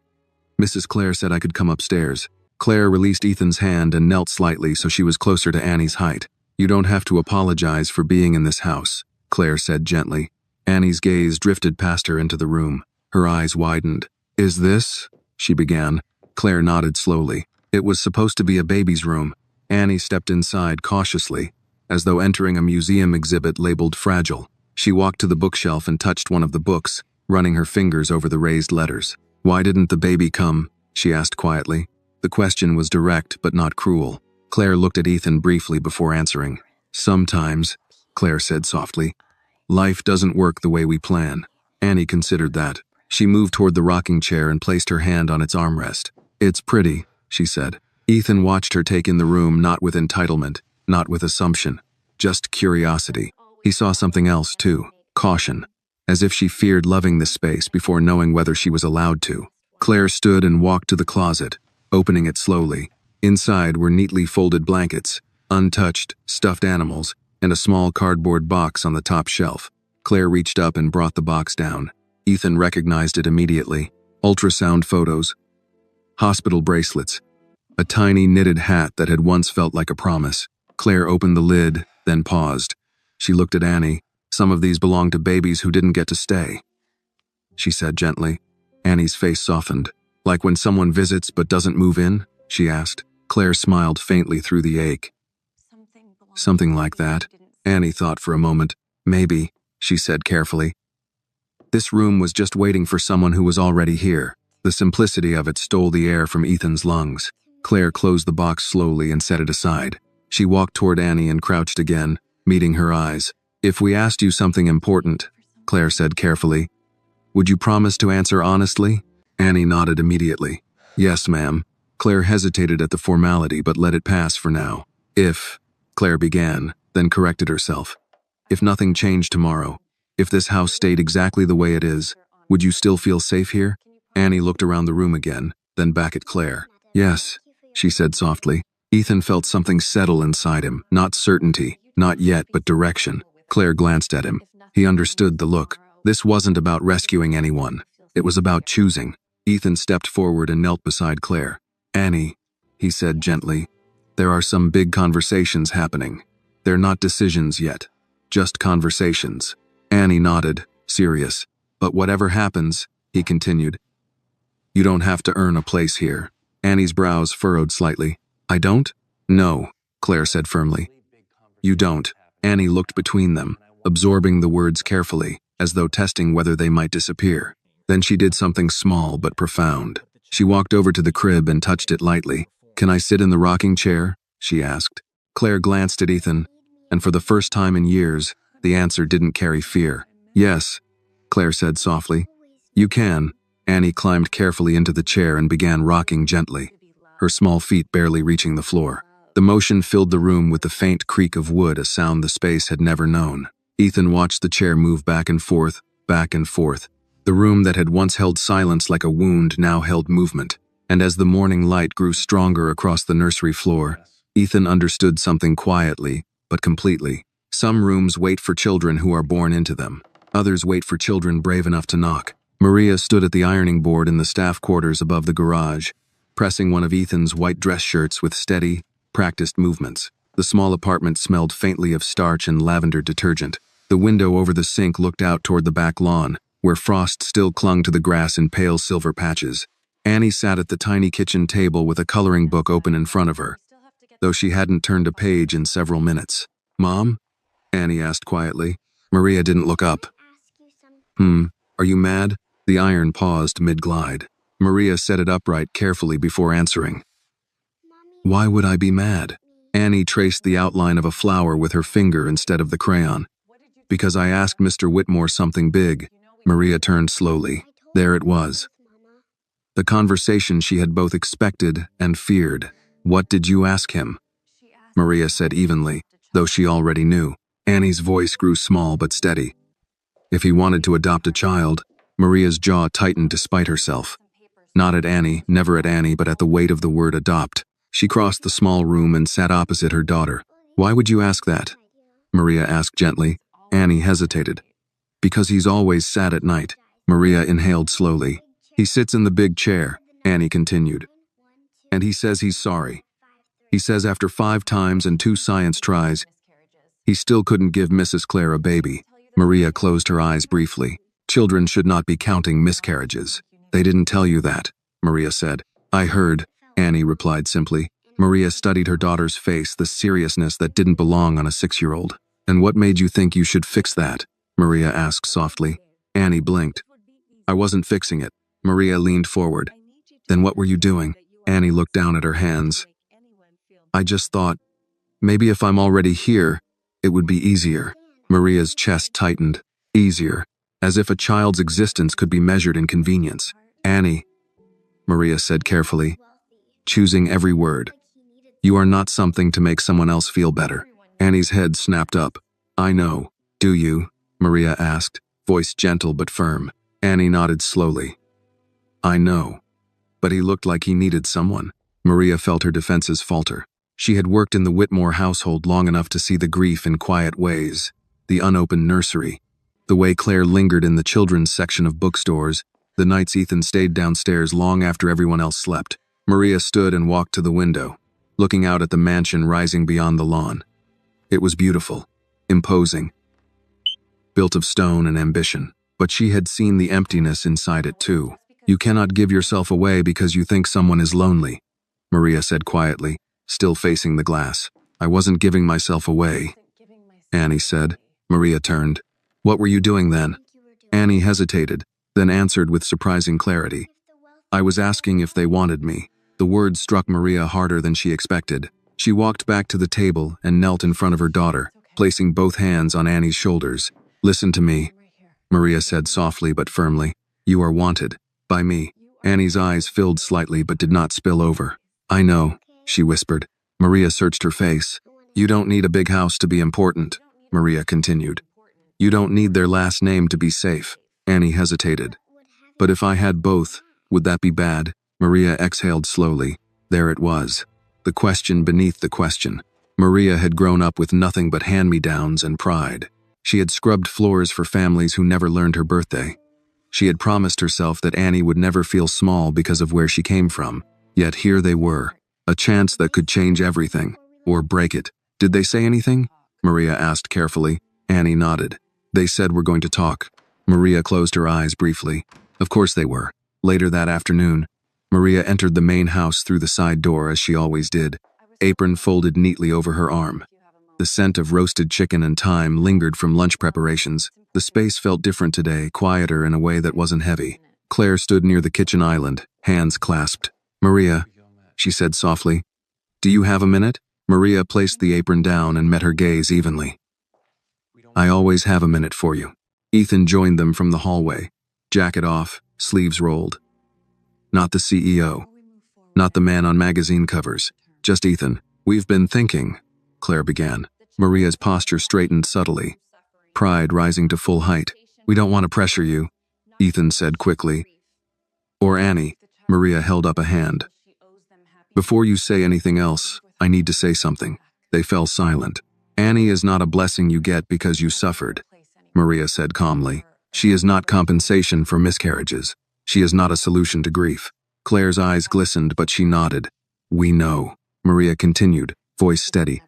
Mrs. Claire said I could come upstairs. Claire released Ethan's hand and knelt slightly so she was closer to Annie's height. You don't have to apologize for being in this house, Claire said gently. Annie's gaze drifted past her into the room. Her eyes widened. Is this? She began. Claire nodded slowly. It was supposed to be a baby's room. Annie stepped inside cautiously, as though entering a museum exhibit labeled fragile. She walked to the bookshelf and touched one of the books, running her fingers over the raised letters. Why didn't the baby come? She asked quietly. The question was direct but not cruel. Claire looked at Ethan briefly before answering. Sometimes, Claire said softly, life doesn't work the way we plan. Annie considered that. She moved toward the rocking chair and placed her hand on its armrest. It's pretty, she said. Ethan watched her take in the room, not with entitlement, not with assumption, just curiosity. He saw something else too, caution, as if she feared loving this space before knowing whether she was allowed to. Claire stood and walked to the closet, opening it slowly. Inside were neatly folded blankets, untouched, stuffed animals, and a small cardboard box on the top shelf. Claire reached up and brought the box down. Ethan recognized it immediately. Ultrasound photos, hospital bracelets, a tiny knitted hat that had once felt like a promise. Claire opened the lid, then paused. She looked at Annie. Some of these belonged to babies who didn't get to stay, she said gently. Annie's face softened. Like when someone visits but doesn't move in? She asked. Claire smiled faintly through the ache. Something like that. Annie thought for a moment. Maybe, she said carefully. This room was just waiting for someone who was already here. The simplicity of it stole the air from Ethan's lungs. Claire closed the box slowly and set it aside. She walked toward Annie and crouched again, meeting her eyes. If we asked you something important, Claire said carefully, would you promise to answer honestly? Annie nodded immediately. Yes, ma'am. Claire hesitated at the formality but let it pass for now. If, Claire began, then corrected herself. If nothing changed tomorrow, if this house stayed exactly the way it is, would you still feel safe here? Annie looked around the room again, then back at Claire. Yes, she said softly. Ethan felt something settle inside him, not certainty, not yet, but direction. Claire glanced at him. He understood the look. This wasn't about rescuing anyone. It was about choosing. Ethan stepped forward and knelt beside Claire. Annie, he said gently, there are some big conversations happening. They're not decisions yet, just conversations. Annie nodded, serious. But whatever happens, he continued, you don't have to earn a place here. Annie's brows furrowed slightly. I don't? No, Claire said firmly. You don't. Annie looked between them, absorbing the words carefully, as though testing whether they might disappear. Then she did something small but profound. She walked over to the crib and touched it lightly. Can I sit in the rocking chair? She asked. Claire glanced at Ethan, and for the first time in years, the answer didn't carry fear. Yes, Claire said softly. You can. Annie climbed carefully into the chair and began rocking gently. her small feet barely reaching the floor. The motion filled the room with the faint creak of wood, a sound the space had never known. Ethan watched the chair move back and forth, back and forth. The room that had once held silence like a wound now held movement, and as the morning light grew stronger across the nursery floor, Ethan understood something quietly, but completely. Some rooms wait for children who are born into them. Others wait for children brave enough to knock. Maria stood at the ironing board in the staff quarters above the garage, pressing one of Ethan's white dress shirts with steady, practiced movements. The small apartment smelled faintly of starch and lavender detergent. The window over the sink looked out toward the back lawn, where frost still clung to the grass in pale silver patches. Annie sat at the tiny kitchen table with a coloring book open in front of her, though she hadn't turned a page in several minutes. "Mom?" Annie asked quietly. Maria didn't look up. Are you mad?" The iron paused mid-glide. Maria set it upright carefully before answering. "Why would I be mad?" Annie traced the outline of a flower with her finger instead of the crayon. "Because I asked Mr. Whitmore something big." Maria turned slowly. There it was. The conversation she had both expected and feared. "What did you ask him?" Maria said evenly, though she already knew. Annie's voice grew small but steady. "If he wanted to adopt a child." Maria's jaw tightened despite herself. Not at Annie, never at Annie, but at the weight of the word adopt. She crossed the small room and sat opposite her daughter. "Why would you ask that?" Maria asked gently. Annie hesitated. "Because he's always sad at night." Maria inhaled slowly. "He sits in the big chair," Annie continued. "And he says he's sorry. He says after 5 times and 2 science tries, he still couldn't give Mrs. Claire a baby." Maria closed her eyes briefly. "Children should not be counting miscarriages." "They didn't tell you that," Maria said. "I heard," Annie replied simply. Maria studied her daughter's face, the seriousness that didn't belong on a 6-year-old. "And what made you think you should fix that?" Maria asked softly. Annie blinked. "I wasn't fixing it." Maria leaned forward. "Then what were you doing?" Annie looked down at her hands. "I just thought, maybe if I'm already here, it would be easier." Maria's chest tightened. Easier. As if a child's existence could be measured in convenience. "Annie," Maria said carefully, choosing every word, "you are not something to make someone else feel better." Annie's head snapped up. "I know. Do you?" Maria asked, voice gentle but firm. Annie nodded slowly. "I know. But he looked like he needed someone." Maria felt her defenses falter. She had worked in the Whitmore household long enough to see the grief in quiet ways. The unopened nursery. The way Claire lingered in the children's section of bookstores. The nights Ethan stayed downstairs long after everyone else slept. Maria stood and walked to the window, looking out at the mansion rising beyond the lawn. It was beautiful. Imposing. Built of stone and ambition. But she had seen the emptiness inside it too. "You cannot give yourself away because you think someone is lonely," Maria said quietly, still facing the glass. "I wasn't giving myself away," Annie said. Maria turned. "What were you doing then?" Annie hesitated, then answered with surprising clarity. "I was asking if they wanted me." The words struck Maria harder than she expected. She walked back to the table and knelt in front of her daughter, placing both hands on Annie's shoulders. "Listen to me," Maria said softly but firmly. "You are wanted. By me." Annie's eyes filled slightly but did not spill over. "I know," she whispered. Maria searched her face. "You don't need a big house to be important," Maria continued. "You don't need their last name to be safe." Annie hesitated. "But if I had both, would that be bad?" Maria exhaled slowly. There it was. The question beneath the question. Maria had grown up with nothing but hand-me-downs and pride. She had scrubbed floors for families who never learned her birthday. She had promised herself that Annie would never feel small because of where she came from. Yet here they were. A chance that could change everything. Or break it. "Did they say anything?" Maria asked carefully. Annie nodded. "They said we're going to talk." Maria closed her eyes briefly. Of course they were. Later that afternoon, Maria entered the main house through the side door as she always did, apron folded neatly over her arm. The scent of roasted chicken and thyme lingered from lunch preparations. The space felt different today, quieter in a way that wasn't heavy. Claire stood near the kitchen island, hands clasped. "Maria," she said softly, "do you have a minute?" Maria placed the apron down and met her gaze evenly. "I always have a minute for you." Ethan joined them from the hallway, jacket off, sleeves rolled. "Not the CEO." Not the man on magazine covers. Just Ethan. We've been thinking, Claire began. Maria's posture straightened subtly, pride rising to full height. We don't want to pressure you, Ethan said quickly. Or Annie. Maria held up a hand. Before you say anything else, I need to say something. They fell silent. Annie is not a blessing you get because you suffered, Maria said calmly. She is not compensation for miscarriages. She is not a solution to grief. Claire's eyes glistened, but she nodded. We know, Maria continued, voice steady.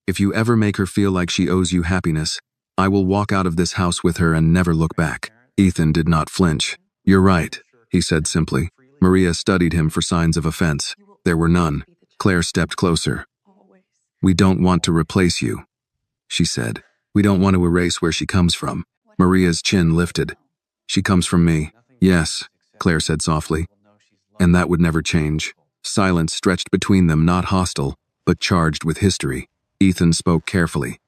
If you ever make her feel like she owes you happiness, I will walk out of this house with her and never look back. Ethan did not flinch. You're right, he said simply. Maria studied him for signs of offense. There were none. Claire stepped closer. We don't want to replace you, she said. We don't want to erase where she comes from. Maria's chin lifted. She comes from me. Yes, Claire said softly. And that would never change. Silence stretched between them, not hostile, but charged with history. Ethan spoke carefully.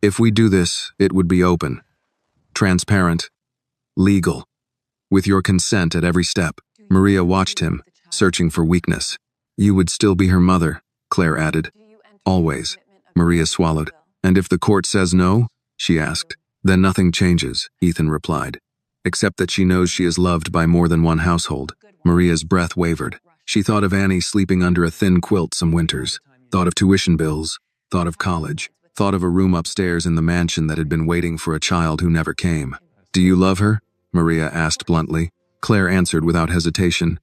If we do this, it would be open, transparent, legal, with your consent at every step. Maria watched him, searching for weakness. You would still be her mother, Claire added. Always. Maria swallowed. And if the court says no? She asked. Then nothing changes, Ethan replied. Except that she knows she is loved by more than one household. Maria's breath wavered. She thought of Annie sleeping under a thin quilt some winters, thought of tuition bills, thought of college, thought of a room upstairs in the mansion that had been waiting for a child who never came. Do you love her? Maria asked bluntly. Claire answered without hesitation.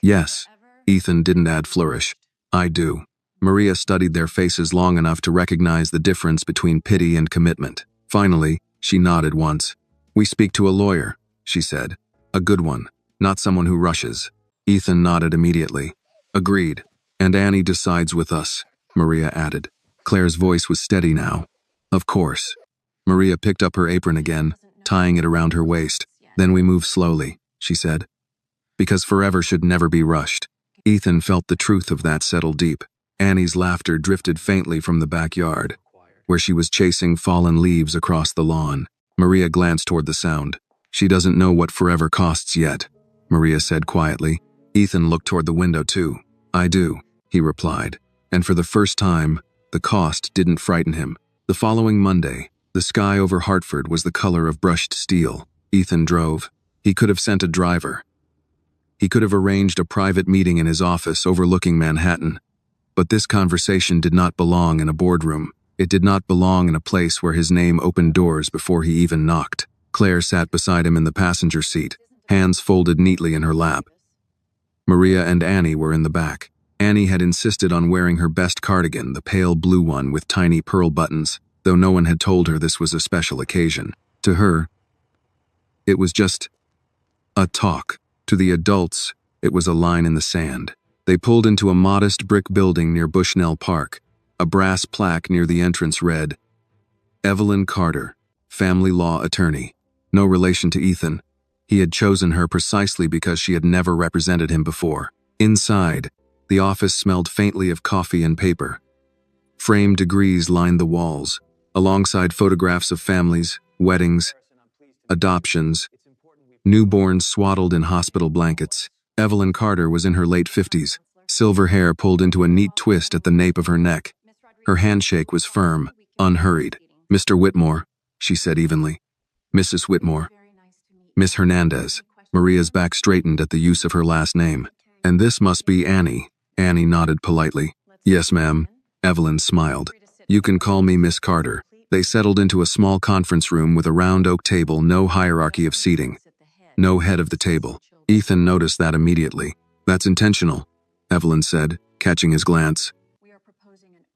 Yes. Ethan didn't add flourish. I do. Maria studied their faces long enough to recognize the difference between pity and commitment. Finally, she nodded once. We speak to a lawyer, she said. A good one, not someone who rushes. Ethan nodded immediately. Agreed. And Annie decides with us, Maria added. Claire's voice was steady now. Of course. Maria picked up her apron again, tying it around her waist. Then we move slowly, she said. Because forever should never be rushed. Ethan felt the truth of that settle deep. Annie's laughter drifted faintly from the backyard, where she was chasing fallen leaves across the lawn. Maria glanced toward the sound. She doesn't know what forever costs yet, Maria said quietly. Ethan looked toward the window too. I do, he replied. And for the first time, the cost didn't frighten him. The following Monday, the sky over Hartford was the color of brushed steel. Ethan drove. He could have sent a driver. He could have arranged a private meeting in his office overlooking Manhattan. But this conversation did not belong in a boardroom. It did not belong in a place where his name opened doors before he even knocked. Claire sat beside him in the passenger seat, hands folded neatly in her lap. Maria and Annie were in the back. Annie had insisted on wearing her best cardigan, the pale blue one with tiny pearl buttons, though no one had told her this was a special occasion. To her, it was just a talk. To the adults, it was a line in the sand. They pulled into a modest brick building near Bushnell Park. A brass plaque near the entrance read, Evelyn Carter, family law attorney. No relation to Ethan. He had chosen her precisely because she had never represented him before. Inside, the office smelled faintly of coffee and paper. Framed degrees lined the walls, alongside photographs of families, weddings, adoptions, newborns swaddled in hospital blankets. Evelyn Carter was in her late 50s, silver hair pulled into a neat twist at the nape of her neck. Her handshake was firm, unhurried. Mr. Whitmore, she said evenly. Mrs. Whitmore. Miss Hernandez. Maria's back straightened at the use of her last name. And this must be Annie. Annie nodded politely. Yes, ma'am. Evelyn smiled. You can call me Miss Carter. They settled into a small conference room with a round oak table, no hierarchy of seating. No head of the table. Ethan noticed that immediately. That's intentional, Evelyn said, catching his glance.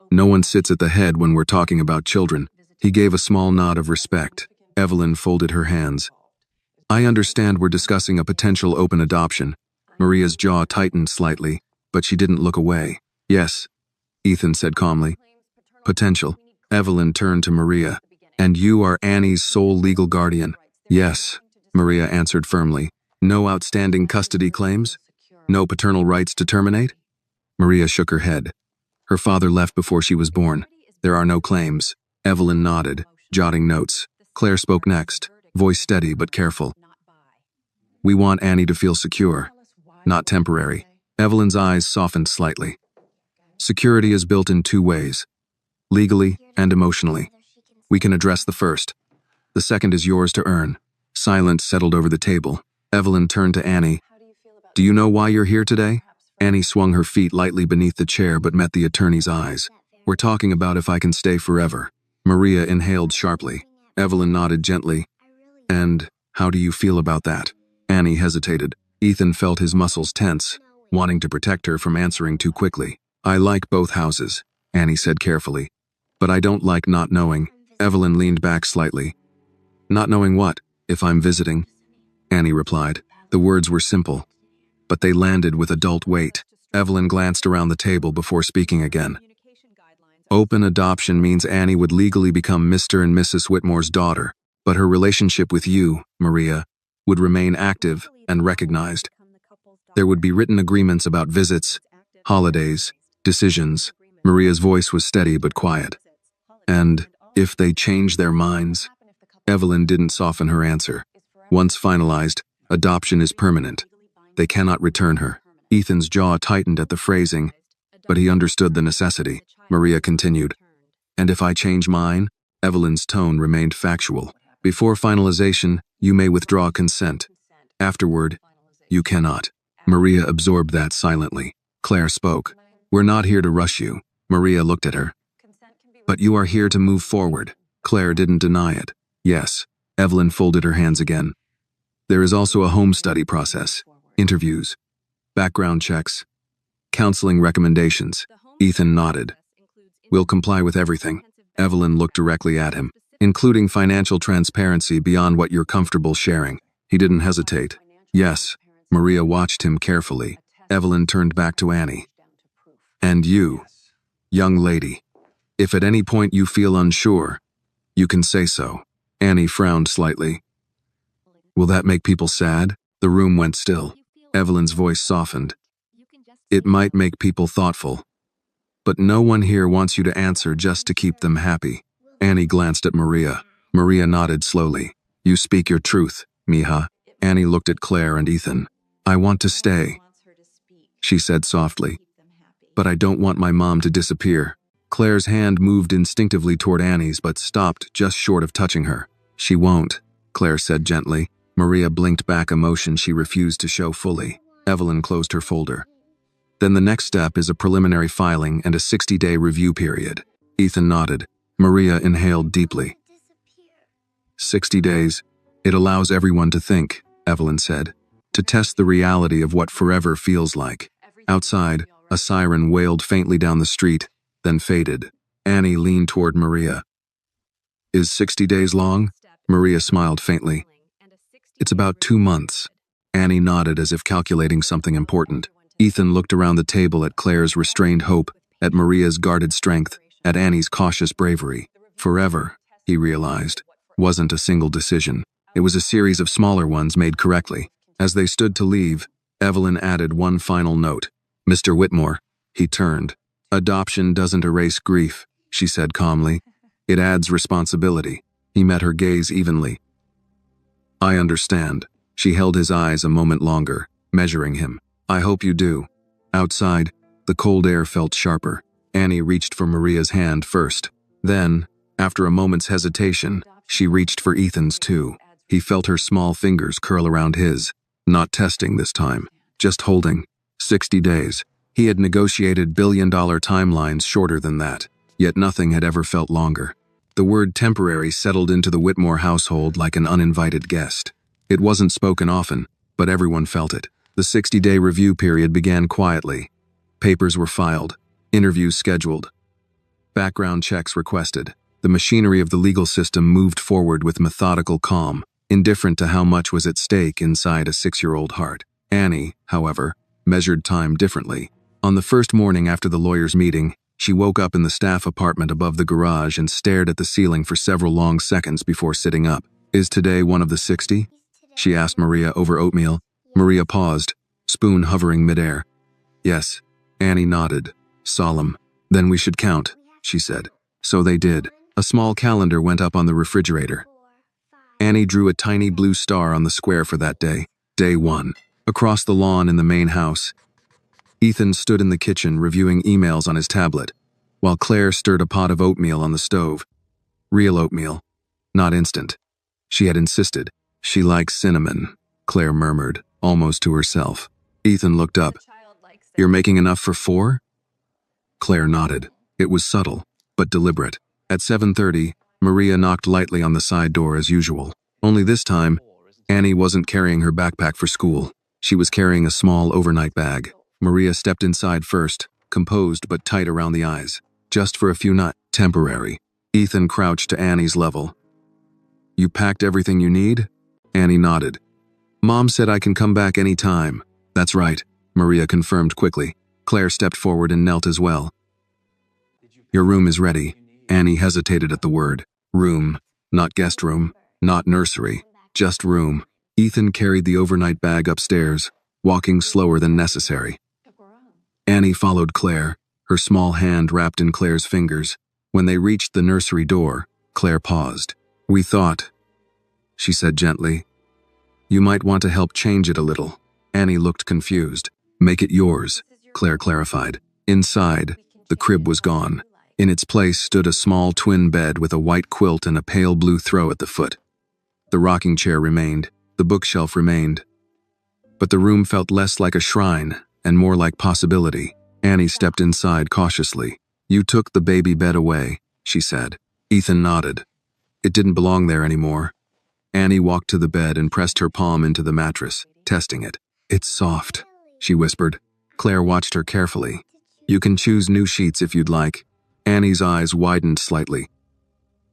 No one sits at the head when we're talking about children. He gave a small nod of respect. Evelyn folded her hands. I understand we're discussing a potential open adoption. Maria's jaw tightened slightly, but she didn't look away. Yes, Ethan said calmly. Potential. Evelyn turned to Maria. And you are Annie's sole legal guardian. Yes, Maria answered firmly. No outstanding custody claims? No paternal rights to terminate? Maria shook her head. Her father left before she was born. There are no claims. Evelyn nodded, jotting notes. Claire spoke next, voice steady but careful. We want Annie to feel secure, not temporary. Evelyn's eyes softened slightly. Security is built in two ways, legally and emotionally. We can address the first. The second is yours to earn. Silence settled over the table. Evelyn turned to Annie. Do you know why you're here today? Annie swung her feet lightly beneath the chair but met the attorney's eyes. We're talking about if I can stay forever. Maria inhaled sharply. Evelyn nodded gently. And how do you feel about that? Annie hesitated. Ethan felt his muscles tense, wanting to protect her from answering too quickly. I like both houses, Annie said carefully. But I don't like not knowing. Evelyn leaned back slightly. Not knowing what, if I'm visiting? Annie replied. The words were simple, but they landed with adult weight. Evelyn glanced around the table before speaking again. Open adoption means Annie would legally become Mr. and Mrs. Whitmore's daughter, but her relationship with you, Maria, would remain active and recognized. There would be written agreements about visits, holidays, decisions. Maria's voice was steady but quiet. And if they change their minds? Evelyn didn't soften her answer. Once finalized, adoption is permanent. They cannot return her. Ethan's jaw tightened at the phrasing, but he understood the necessity. Maria continued. And if I change mine? Evelyn's tone remained factual. Before finalization, you may withdraw consent. Afterward, you cannot. Maria absorbed that silently. Claire spoke. We're not here to rush you. Maria looked at her. But you are here to move forward. Claire didn't deny it. Yes. Evelyn folded her hands again. There is also a home study process, interviews, background checks, counseling recommendations. Ethan nodded. We'll comply with everything. Evelyn looked directly at him, including financial transparency beyond what you're comfortable sharing. He didn't hesitate. Yes. Maria watched him carefully. Evelyn turned back to Annie. And you, young lady, if at any point you feel unsure, you can say so. Annie frowned slightly. Will that make people sad? The room went still. Evelyn's voice softened. It might make people thoughtful. But no one here wants you to answer just to keep them happy. Annie glanced at Maria. Maria nodded slowly. You speak your truth, Mija. Annie looked at Claire and Ethan. I want to stay, she said softly. But I don't want my mom to disappear. Claire's hand moved instinctively toward Annie's but stopped just short of touching her. She won't, Claire said gently. Maria blinked back emotion she refused to show fully. Evelyn closed her folder. Then the next step is a preliminary filing and a 60-day review period. Ethan nodded. Maria inhaled deeply. 60 days. It allows everyone to think, Evelyn said, to test the reality of what forever feels like. Outside, a siren wailed faintly down the street, then faded. Annie leaned toward Maria. Is 60 days long? Maria smiled faintly. It's about 2 months. Annie nodded as if calculating something important. Ethan looked around the table at Claire's restrained hope, at Maria's guarded strength, at Annie's cautious bravery. Forever, he realized, wasn't a single decision. It was a series of smaller ones made correctly. As they stood to leave, Evelyn added one final note. Mr. Whitmore, he turned. Adoption doesn't erase grief, she said calmly. It adds responsibility. He met her gaze evenly. I understand. She held his eyes a moment longer, measuring him. I hope you do. Outside, the cold air felt sharper. Annie reached for Maria's hand first. Then, after a moment's hesitation, she reached for Ethan's too. He felt her small fingers curl around his. Not testing this time, just holding. 60 days. He had negotiated billion-dollar timelines shorter than that, yet nothing had ever felt longer. The word temporary settled into the Whitmore household like an uninvited guest. It wasn't spoken often, but everyone felt it. The 60-day review period began quietly. Papers were filed, interviews scheduled, background checks requested. The machinery of the legal system moved forward with methodical calm, indifferent to how much was at stake inside a 6-year-old heart. Annie, however, measured time differently. On the first morning after the lawyers' meeting, she woke up in the staff apartment above the garage and stared at the ceiling for several long seconds before sitting up. Is today one of the 60? She asked Maria over oatmeal. Maria paused, spoon hovering midair. Yes. Annie nodded, solemn. Then we should count, she said. So they did. A small calendar went up on the refrigerator. Annie drew a tiny blue star on the square for that day. Day 1. Across the lawn in the main house, Ethan stood in the kitchen reviewing emails on his tablet, while Claire stirred a pot of oatmeal on the stove. Real oatmeal, not instant. She had insisted. She likes cinnamon, Claire murmured, almost to herself. Ethan looked up. You're making enough for 4? Claire nodded. It was subtle, but deliberate. At 7:30, Maria knocked lightly on the side door as usual. Only this time, Annie wasn't carrying her backpack for school. She was carrying a small overnight bag. Maria stepped inside first, composed but tight around the eyes. Just for a few nights. Temporary. Ethan crouched to Annie's level. You packed everything you need? Annie nodded. Mom said I can come back any time. That's right, Maria confirmed quickly. Claire stepped forward and knelt as well. Your room is ready. Annie hesitated at the word. Room. Not guest room. Not nursery. Just room. Ethan carried the overnight bag upstairs, walking slower than necessary. Annie followed Claire, her small hand wrapped in Claire's fingers. When they reached the nursery door, Claire paused. We thought, she said gently, you might want to help change it a little. Annie looked confused. Make it yours, Claire clarified. Inside, the crib was gone. In its place stood a small twin bed with a white quilt and a pale blue throw at the foot. The rocking chair remained, the bookshelf remained. But the room felt less like a shrine and more like possibility. Annie stepped inside cautiously. You took the baby bed away, she said. Ethan nodded. It didn't belong there anymore. Annie walked to the bed and pressed her palm into the mattress, testing it. It's soft, she whispered. Claire watched her carefully. You can choose new sheets if you'd like. Annie's eyes widened slightly.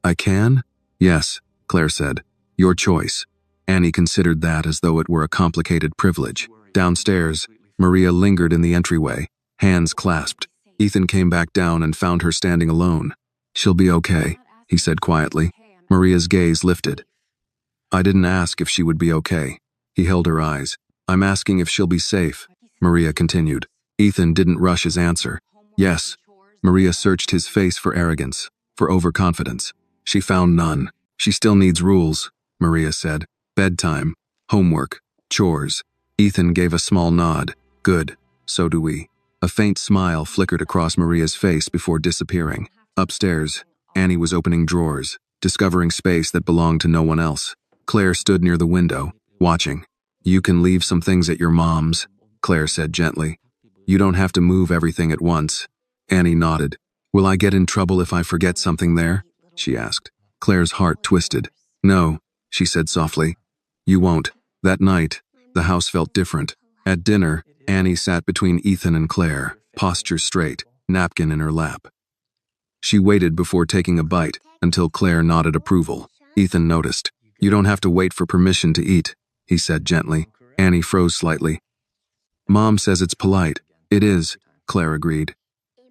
I can? Yes, Claire said. Your choice. Annie considered that as though it were a complicated privilege. Downstairs, Maria lingered in the entryway, hands clasped. Ethan came back down and found her standing alone. She'll be okay, he said quietly. Maria's gaze lifted. I didn't ask if she would be okay. He held her eyes. I'm asking if she'll be safe, Maria continued. Ethan didn't rush his answer. Yes. Maria searched his face for arrogance, for overconfidence. She found none. She still needs rules, Maria said. Bedtime, homework, chores. Ethan gave a small nod. Good, so do we. A faint smile flickered across Maria's face before disappearing. Upstairs, Annie was opening drawers, discovering space that belonged to no one else. Claire stood near the window, watching. You can leave some things at your mom's, Claire said gently. You don't have to move everything at once. Annie nodded. Will I get in trouble if I forget something there? She asked. Claire's heart twisted. No, she said softly. You won't. That night, the house felt different. At dinner, Annie sat between Ethan and Claire, posture straight, napkin in her lap. She waited before taking a bite until Claire nodded approval. Ethan noticed. You don't have to wait for permission to eat, he said gently. Annie froze slightly. Mom says it's polite. It is, Claire agreed.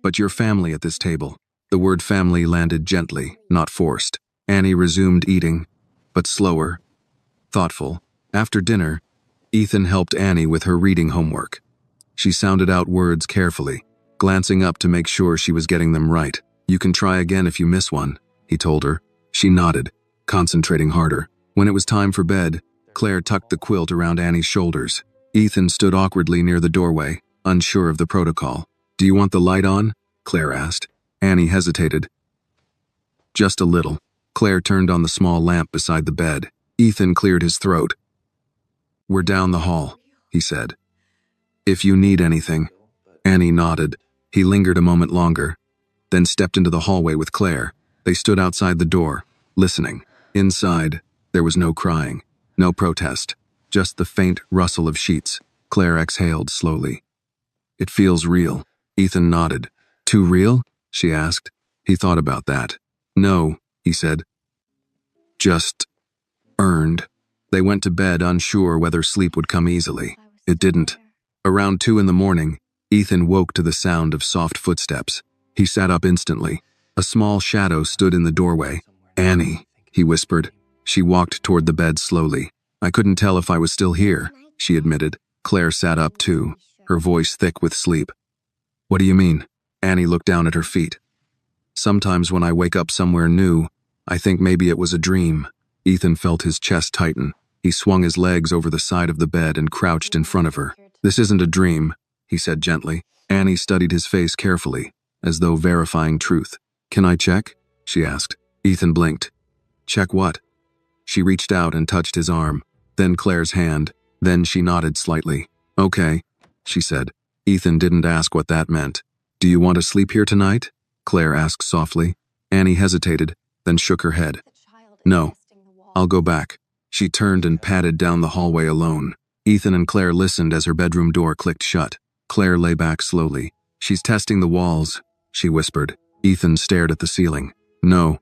But you're family at this table. The word family landed gently, not forced. Annie resumed eating, but slower, thoughtful. After dinner, Ethan helped Annie with her reading homework. She sounded out words carefully, glancing up to make sure she was getting them right. You can try again if you miss one, he told her. She nodded, concentrating harder. When it was time for bed, Claire tucked the quilt around Annie's shoulders. Ethan stood awkwardly near the doorway, unsure of the protocol. Do you want the light on? Claire asked. Annie hesitated. Just a little. Claire turned on the small lamp beside the bed. Ethan cleared his throat. We're down the hall, he said. If you need anything. Annie nodded. He lingered a moment longer, then stepped into the hallway with Claire. They stood outside the door, listening. Inside, there was no crying, no protest, just the faint rustle of sheets. Claire exhaled slowly. It feels real. Ethan nodded. Too real? She asked. He thought about that. No, he said. Just earned. They went to bed unsure whether sleep would come easily. It didn't. Around 2 a.m, Ethan woke to the sound of soft footsteps. He sat up instantly. A small shadow stood in the doorway. Annie, he whispered. She walked toward the bed slowly. I couldn't tell if I was still here, she admitted. Claire sat up too, her voice thick with sleep. What do you mean? Annie looked down at her feet. Sometimes when I wake up somewhere new, I think maybe it was a dream. Ethan felt his chest tighten. He swung his legs over the side of the bed and crouched in front of her. This isn't a dream, he said gently. Annie studied his face carefully, as though verifying truth. Can I check? She asked. Ethan blinked. Check what? She reached out and touched his arm, then Claire's hand, then she nodded slightly. Okay, she said. Ethan didn't ask what that meant. Do you want to sleep here tonight? Claire asked softly. Annie hesitated, then shook her head. No, I'll go back. She turned and padded down the hallway alone. Ethan and Claire listened as her bedroom door clicked shut. Claire lay back slowly. She's testing the walls, she whispered. Ethan stared at the ceiling. No,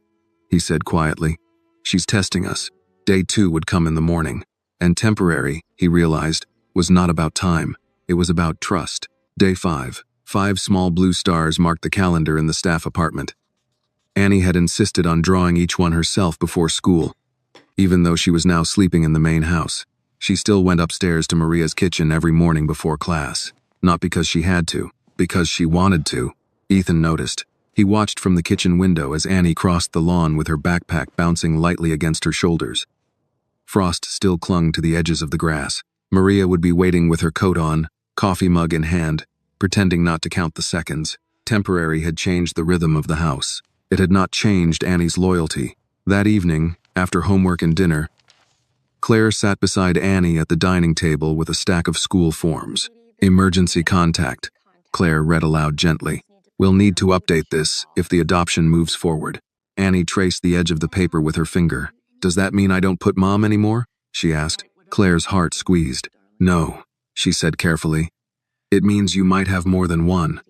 he said quietly. She's testing us. Day 2 would come in the morning. And temporary, he realized, was not about time. It was about trust. Day 5. 5 small blue stars marked the calendar in the staff apartment. Annie had insisted on drawing each one herself before school. Even though she was now sleeping in the main house, she still went upstairs to Maria's kitchen every morning before class. Not because she had to, because she wanted to. Ethan noticed. He watched from the kitchen window as Annie crossed the lawn with her backpack bouncing lightly against her shoulders. Frost still clung to the edges of the grass. Maria would be waiting with her coat on, coffee mug in hand, pretending not to count the seconds. Temporary had changed the rhythm of the house. It had not changed Annie's loyalty. That evening, after homework and dinner, Claire sat beside Annie at the dining table with a stack of school forms. Emergency contact, Claire read aloud gently. We'll need to update this if the adoption moves forward. Annie traced the edge of the paper with her finger. Does that mean I don't put Mom anymore? She asked. Claire's heart squeezed. No, she said carefully. It means you might have more than one.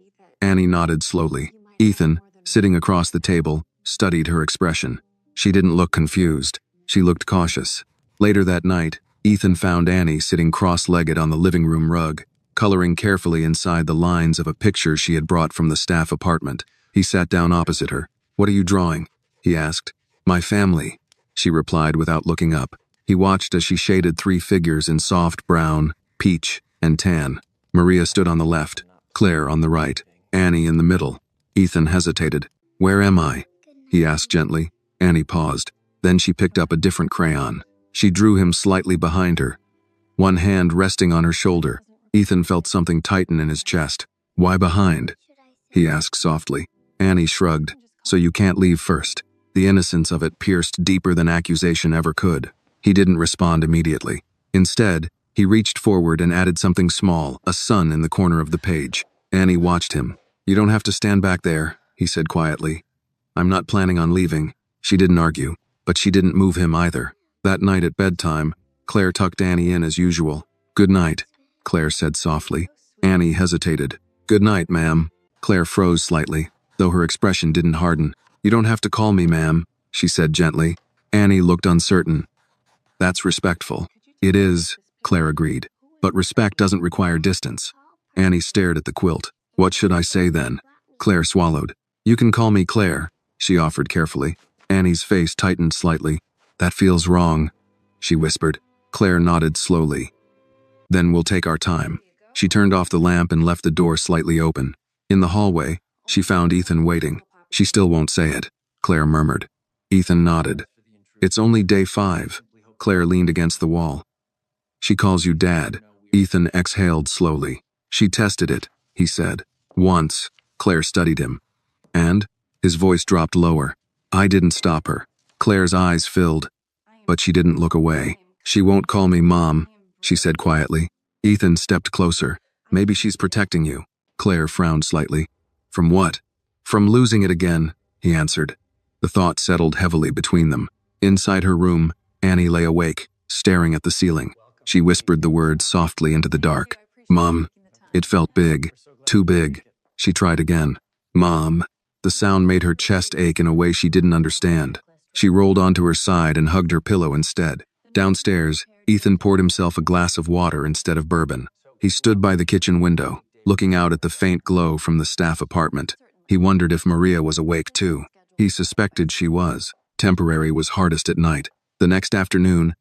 Annie nodded slowly. Ethan, sitting across the table, studied her expression. She didn't look confused. She looked cautious. Later that night, Ethan found Annie sitting cross-legged on the living room rug, coloring carefully inside the lines of a picture she had brought from the staff apartment. He sat down opposite her. What are you drawing? He asked. My family, she replied without looking up. He watched as she shaded 3 figures in soft brown, peach, and tan. Maria stood on the left, Claire on the right, Annie in the middle. Ethan hesitated. Where am I? He asked gently. Annie paused. Then she picked up a different crayon. She drew him slightly behind her, one hand resting on her shoulder. Ethan felt something tighten in his chest. Why behind? He asked softly. Annie shrugged. So you can't leave first. The innocence of it pierced deeper than accusation ever could. He didn't respond immediately. Instead, he reached forward and added something small, a sun in the corner of the page. Annie watched him. You don't have to stand back there, he said quietly. I'm not planning on leaving. She didn't argue, but she didn't move him either. That night at bedtime, Claire tucked Annie in as usual. Good night, Claire said softly. Annie hesitated. Good night, ma'am. Claire froze slightly, though her expression didn't harden. You don't have to call me ma'am, she said gently. Annie looked uncertain. That's respectful. It is, Claire agreed. But respect doesn't require distance. Annie stared at the quilt. What should I say then? Claire swallowed. You can call me Claire, she offered carefully. Annie's face tightened slightly. That feels wrong, she whispered. Claire nodded slowly. Then we'll take our time. She turned off the lamp and left the door slightly open. In the hallway, she found Ethan waiting. She still won't say it, Claire murmured. Ethan nodded. It's only day 5. Claire leaned against the wall. She calls you Dad. Ethan exhaled slowly. She tested it, he said. Once. Claire studied him. And? His voice dropped lower. I didn't stop her. Claire's eyes filled, but she didn't look away. She won't call me Mom, she said quietly. Ethan stepped closer. Maybe she's protecting you. Claire frowned slightly. From what? From losing it again, he answered. The thought settled heavily between them. Inside her room, Annie lay awake, staring at the ceiling. She whispered the words softly into the dark. Mom. It felt big. Too big. She tried again. Mom. The sound made her chest ache in a way she didn't understand. She rolled onto her side and hugged her pillow instead. Downstairs, Ethan poured himself a glass of water instead of bourbon. He stood by the kitchen window, looking out at the faint glow from the staff apartment. He wondered if Maria was awake too. He suspected she was. Temporary was hardest at night. The next afternoon,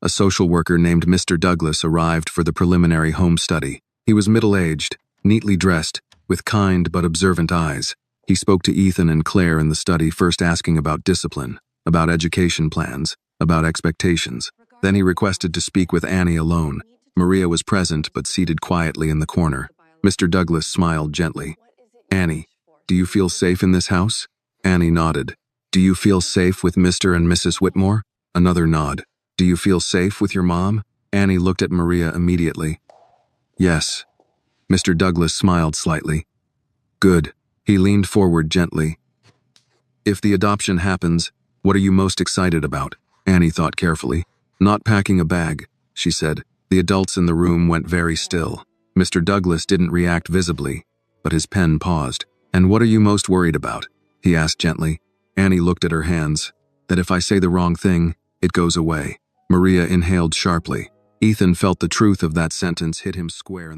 a social worker named Mr. Douglas arrived for the preliminary home study. He was middle-aged, neatly dressed, with kind but observant eyes. He spoke to Ethan and Claire in the study, first asking about discipline, about education plans, about expectations. Then he requested to speak with Annie alone. Maria was present but seated quietly in the corner. Mr. Douglas smiled gently. Annie, do you feel safe in this house? Annie nodded. Do you feel safe with Mr. and Mrs. Whitmore? Another nod. Do you feel safe with your mom? Annie looked at Maria immediately. Yes. Mr. Douglas smiled slightly. Good. He leaned forward gently. If the adoption happens, what are you most excited about? Annie thought carefully. Not packing a bag, she said. The adults in the room went very still. Mr. Douglas didn't react visibly, but his pen paused. And what are you most worried about? He asked gently. Annie looked at her hands. That if I say the wrong thing, it goes away. Maria inhaled sharply. Ethan felt the truth of that sentence hit him square in the